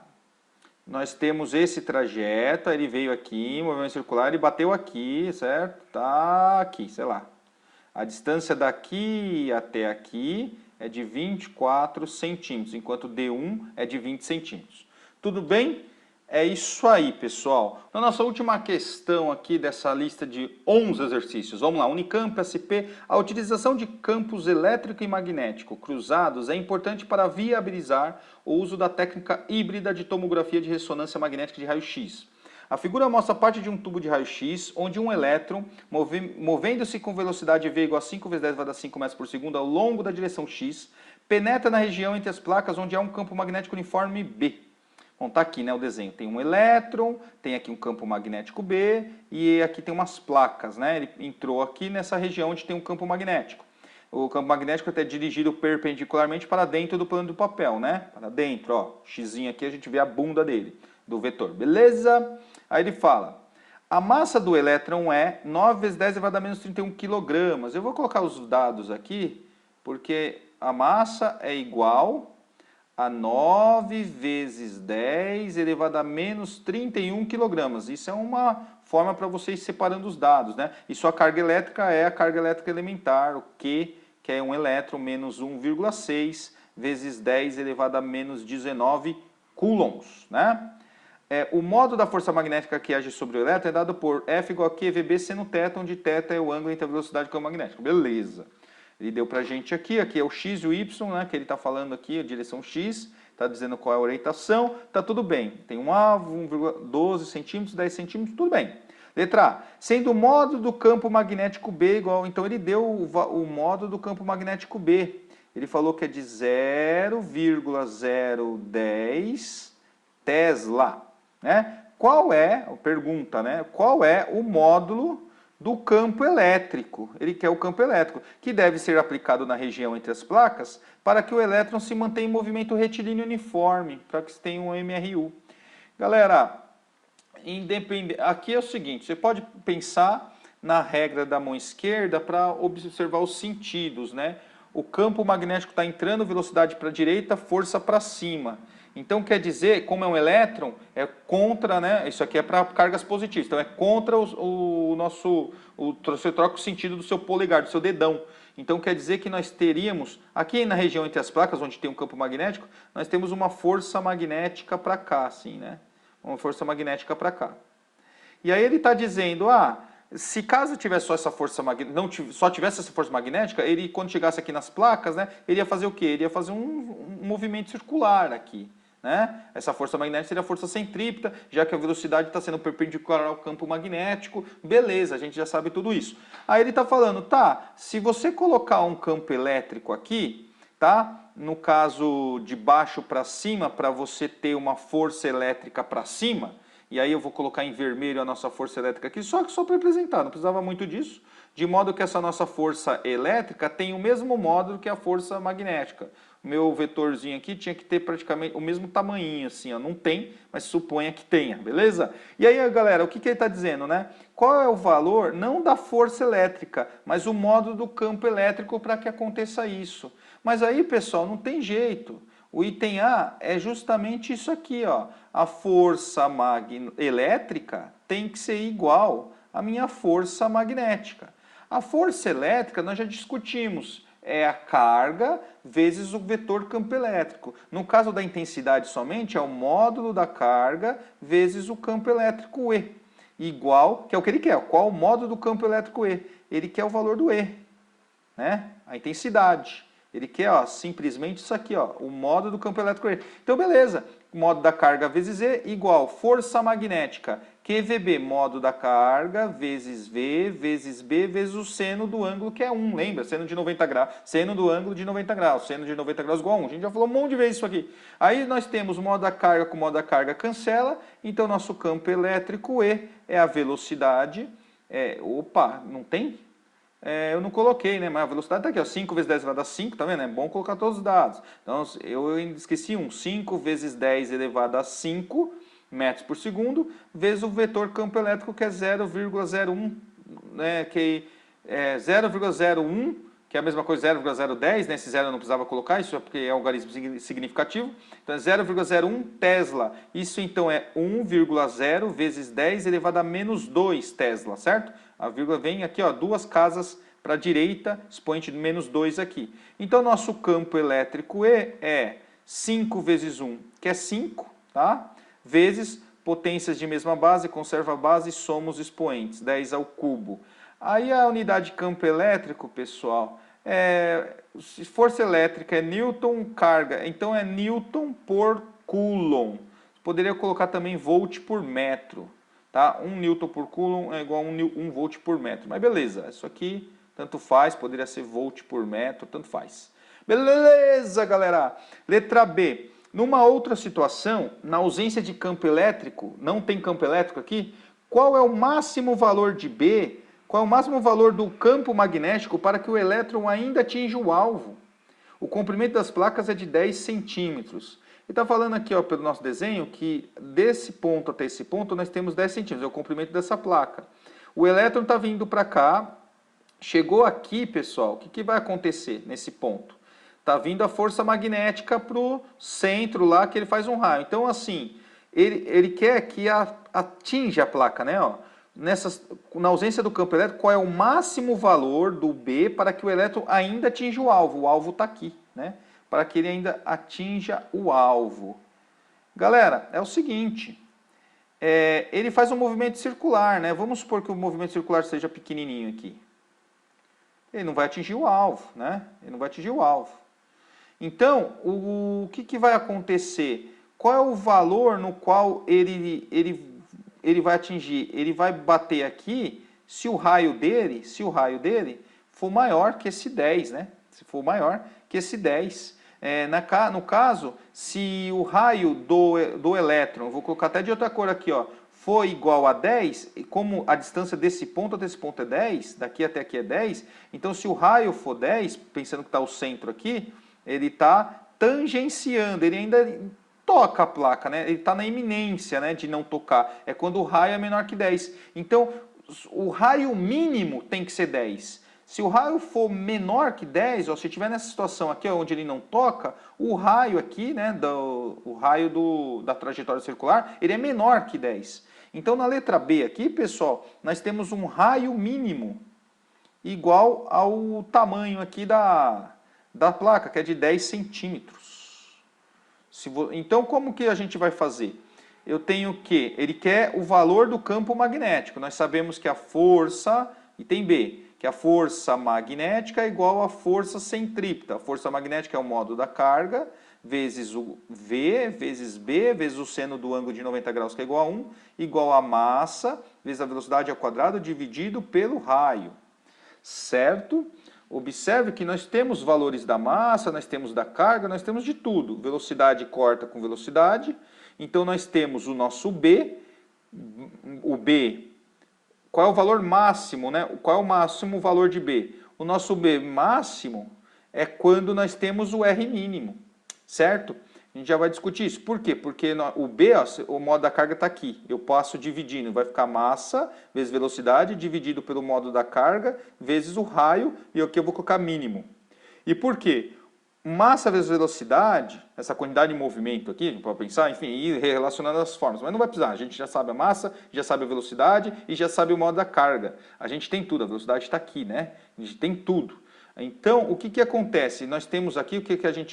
Nós temos esse trajeto, ele veio aqui, movimento circular, ele bateu aqui, certo? Tá aqui, sei lá. A distância daqui até aqui é de 24 centímetros, enquanto D1 é de 20 centímetros. Tudo bem? É isso aí, pessoal. Na nossa última questão aqui dessa lista de 11 exercícios, vamos lá. Unicamp, SP, a utilização de campos elétrico e magnético cruzados é importante para viabilizar o uso da técnica híbrida de tomografia de ressonância magnética de raio-x. A figura mostra parte de um tubo de raio-x, onde um elétron, movendo-se com velocidade V igual a 5 vezes 10 vai dar 5 metros por segundo ao longo da direção x, penetra na região entre as placas onde há um campo magnético uniforme B. Bom, tá aqui, né, o desenho. Tem um elétron, tem aqui um campo magnético B e aqui tem umas placas, né? Ele entrou aqui nessa região onde tem um campo magnético. O campo magnético é até dirigido perpendicularmente para dentro do plano do papel, né? Para dentro, ó. Xzinho aqui a gente vê a bunda dele, do vetor. Beleza? Aí ele fala: A massa do elétron é 9 vezes 10 elevado a menos 31 quilogramas. Eu vou colocar os dados aqui, porque a massa é igual a 9 vezes 10 elevado a menos 31 quilogramas. Isso é uma forma para vocês separando os dados, né? E sua carga elétrica é a carga elétrica elementar, o Q, que é um elétron, menos 1,6 vezes 10 elevado a menos 19 coulombs, né? O modo da força magnética que age sobre o elétron é dado por F igual a QVB seno θ, onde θ é o ângulo entre a velocidade e o campo magnético. Beleza. Ele deu pra gente aqui é o X e o Y, né, que ele está falando aqui, a direção X, está dizendo qual é a orientação, tá tudo bem. Tem um alvo, 1,12 centímetros, 10 centímetros, tudo bem. Letra A, sendo o modo do campo magnético B igual, então ele deu o modo do campo magnético B. Ele falou que é de 0,010 Tesla. Né? Pergunta, né? Qual é o módulo do campo elétrico? Ele quer o campo elétrico, que deve ser aplicado na região entre as placas para que o elétron se mantenha em movimento retilíneo uniforme, para que se tenha um MRU. Galera, aqui é o seguinte, você pode pensar na regra da mão esquerda para observar os sentidos, né? O campo magnético está entrando, velocidade para a direita, força para cima. Então, quer dizer, como é um elétron, é contra, né? Isso aqui é para cargas positivas. Então, é contra você troca o sentido do seu polegar, do seu dedão. Então, quer dizer que nós teríamos, aqui na região entre as placas, onde tem um campo magnético, nós temos uma força magnética para cá, assim, né? Uma força magnética para cá. E aí ele está dizendo, se caso tivesse só essa força magnética, só tivesse essa força magnética, ele, quando chegasse aqui nas placas, né, ele ia fazer o quê? Ele ia fazer um movimento circular aqui. Né? Essa força magnética seria a força centrípeta, já que a velocidade está sendo perpendicular ao campo magnético. Beleza, a gente já sabe tudo isso. Aí ele está falando, se você colocar um campo elétrico aqui, no caso de baixo para cima, para você ter uma força elétrica para cima, e aí eu vou colocar em vermelho a nossa força elétrica aqui, só para representar, não precisava muito disso, de modo que essa nossa força elétrica tem o mesmo módulo que a força magnética. O meu vetorzinho aqui tinha que ter praticamente o mesmo tamanhinho, assim, não tem, mas suponha que tenha, beleza? E aí, galera, o que ele está dizendo, né? Qual é o valor, não da força elétrica, mas o módulo do campo elétrico para que aconteça isso. Mas aí, pessoal, não tem jeito. O item A é justamente isso aqui, ó. A força elétrica tem que ser igual à minha força magnética. A força elétrica nós já discutimos, é a carga vezes o vetor campo elétrico. No caso da intensidade somente, é o módulo da carga vezes o campo elétrico E. Igual, que é o que ele quer, qual o módulo do campo elétrico E? Ele quer o valor do E, né? A intensidade. Ele quer simplesmente isso aqui, o módulo do campo elétrico E. Então, beleza. Módulo da carga vezes E igual força magnética QVB, módulo da carga vezes V vezes B vezes o seno do ângulo, que é 1. Lembra? Seno de 90 graus. Seno do ângulo de 90 graus. Seno de 90 graus igual a 1. A gente já falou um monte de vezes isso aqui. Aí nós temos o módulo da carga com o módulo da carga cancela. Então, nosso campo elétrico E é a velocidade. Não tem? Eu não coloquei, né? Mas a velocidade está aqui, 5 vezes 10 elevado a 5, tá vendo? É bom colocar todos os dados. Então, eu esqueci 5 vezes 10 elevado a 5 metros por segundo, vezes o vetor campo elétrico, que é 0,01, né? Que é 0,01, que é a mesma coisa 0,010, né? Esse zero eu não precisava colocar, isso é porque é um algarismo significativo. Então, é 0,01 Tesla. Isso, então, é 1,0 vezes 10 elevado a menos 2 Tesla, certo? A vírgula vem aqui, duas casas para a direita, expoente de menos 2 aqui. Então, nosso campo elétrico E é 5 vezes 1, que é 5, tá? Vezes potências de mesma base, conserva a base, soma os expoentes, 10 ao cubo. Aí a unidade de campo elétrico, pessoal, força elétrica é Newton, carga, então é Newton por Coulomb. Poderia colocar também volt por metro. Tá? 1 Newton por Coulomb é igual a 1 volt por metro. Mas beleza, isso aqui tanto faz, poderia ser volt por metro, tanto faz. Beleza, galera! Letra B. Numa outra situação, na ausência de campo elétrico, não tem campo elétrico aqui, qual é o máximo valor de B, qual é o máximo valor do campo magnético para que o elétron ainda atinja o alvo? O comprimento das placas é de 10 centímetros. está falando aqui, ó, pelo nosso desenho, que desse ponto até esse ponto nós temos 10 centímetros, é o comprimento dessa placa. O elétron está vindo para cá, chegou aqui, pessoal, o que vai acontecer nesse ponto? Está vindo a força magnética para o centro lá, que ele faz um raio. Então, assim, ele quer que atinja a placa, né? Ó. Na ausência do campo elétrico, qual é o máximo valor do B para que o elétron ainda atinja o alvo? O alvo está aqui, né? Para que ele ainda atinja o alvo. Galera, é o seguinte, ele faz um movimento circular, né? Vamos supor que o movimento circular seja pequenininho aqui. Ele não vai atingir o alvo, né? Ele não vai atingir o alvo. Então, o que vai acontecer? Qual é o valor no qual ele vai atingir? Ele vai bater aqui se o raio dele for maior que esse 10, né? Se for maior que esse 10. No caso, se o raio do elétron, vou colocar até de outra cor aqui, ó, for igual a 10, como a distância desse ponto até esse ponto é 10, daqui até aqui é 10, então se o raio for 10, pensando que está o centro aqui, ele está tangenciando, ele ainda toca a placa, né? Ele está na iminência, né, de não tocar. É quando o raio é menor que 10. Então, o raio mínimo tem que ser 10. Se o raio for menor que 10, ó, se estiver nessa situação aqui, ó, onde ele não toca, o raio aqui, né, o raio da trajetória circular, ele é menor que 10. Então, na letra B aqui, pessoal, nós temos um raio mínimo igual ao tamanho aqui da placa, que é de 10 centímetros. Então, como que a gente vai fazer? Eu tenho que, ele quer o valor do campo magnético. Nós sabemos que a força, e tem B, que a força magnética é igual à força centrípeta. A força magnética é o modo da carga, vezes o V, vezes B, vezes o seno do ângulo de 90 graus, que é igual a 1, igual a massa, vezes a velocidade ao quadrado, dividido pelo raio. Certo? Observe que nós temos valores da massa, nós temos da carga, nós temos de tudo. Velocidade corta com velocidade. Então, nós temos o nosso B. O B, qual é o valor máximo, né? Qual é o máximo valor de B? O nosso B máximo é quando nós temos o R mínimo, certo? A gente já vai discutir isso. Por quê? Porque o B, ó, o modo da carga está aqui. Eu passo dividindo, vai ficar massa vezes velocidade dividido pelo modo da carga vezes o raio, e aqui eu vou colocar mínimo. E por quê? Massa vezes velocidade, essa quantidade de movimento aqui, a gente pode pensar, enfim, ir relacionando as formas, mas não vai precisar. A gente já sabe a massa, já sabe a velocidade e já sabe o modo da carga. A gente tem tudo, a velocidade está aqui, né? A gente tem tudo. Então, o que acontece? Nós temos aqui,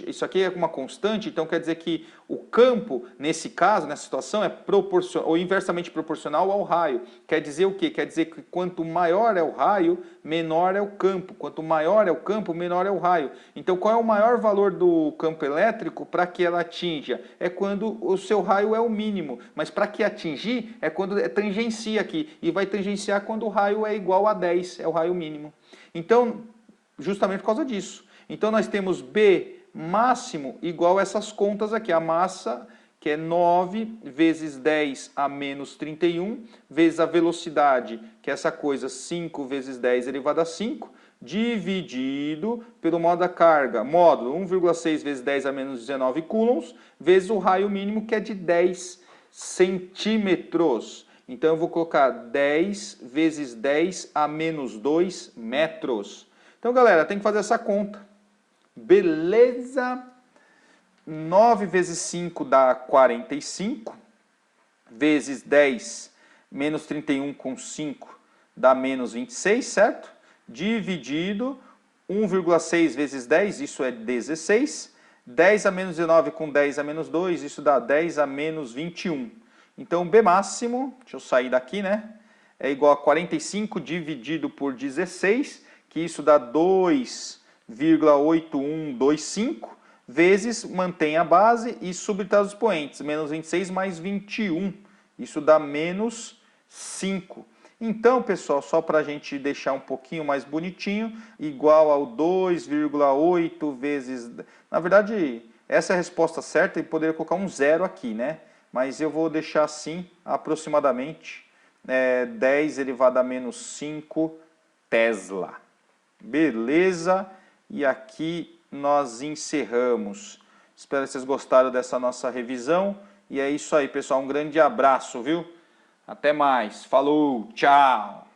isso aqui é uma constante, então quer dizer que o campo, nesse caso, nessa situação, é proporcional, ou inversamente proporcional ao raio. Quer dizer o quê? Quer dizer que quanto maior é o raio, menor é o campo. Quanto maior é o campo, menor é o raio. Então, qual é o maior valor do campo elétrico para que ela atinja? É quando o seu raio é o mínimo. Mas para que atingir, é quando tangencia aqui. E vai tangenciar quando o raio é igual a 10, é o raio mínimo. Então, justamente por causa disso. Então, nós temos B máximo igual a essas contas aqui. A massa, que é 9 vezes 10 a menos 31, vezes a velocidade, que é essa coisa 5 vezes 10 elevado a 5, dividido pelo modo da carga, módulo 1,6 vezes 10 a menos 19 coulombs, vezes o raio mínimo, que é de 10 centímetros. Então, eu vou colocar 10 vezes 10 a menos 2 metros. Então, galera, tem que fazer essa conta. Beleza? 9 vezes 5 dá 45. Vezes 10 menos 31 com 5 dá menos 26, certo? Dividido 1,6 vezes 10, isso é 16. 10 a menos 19 com 10 a menos 2, isso dá 10 a menos 21. Então, B máximo, deixa eu sair daqui, né? É igual a 45 dividido por 16, que isso dá 2,8125, vezes, mantém a base e subtrai os expoentes, menos 26 mais 21, isso dá menos 5. Então, pessoal, só para a gente deixar um pouquinho mais bonitinho, igual ao 2,8 vezes... Na verdade, essa é a resposta certa e poderia colocar um zero aqui, né? Mas eu vou deixar assim, aproximadamente, 10 elevado a menos 5 Tesla. Beleza? E aqui nós encerramos. Espero que vocês gostaram dessa nossa revisão. E é isso aí, pessoal. Um grande abraço, viu? Até mais. Falou, tchau!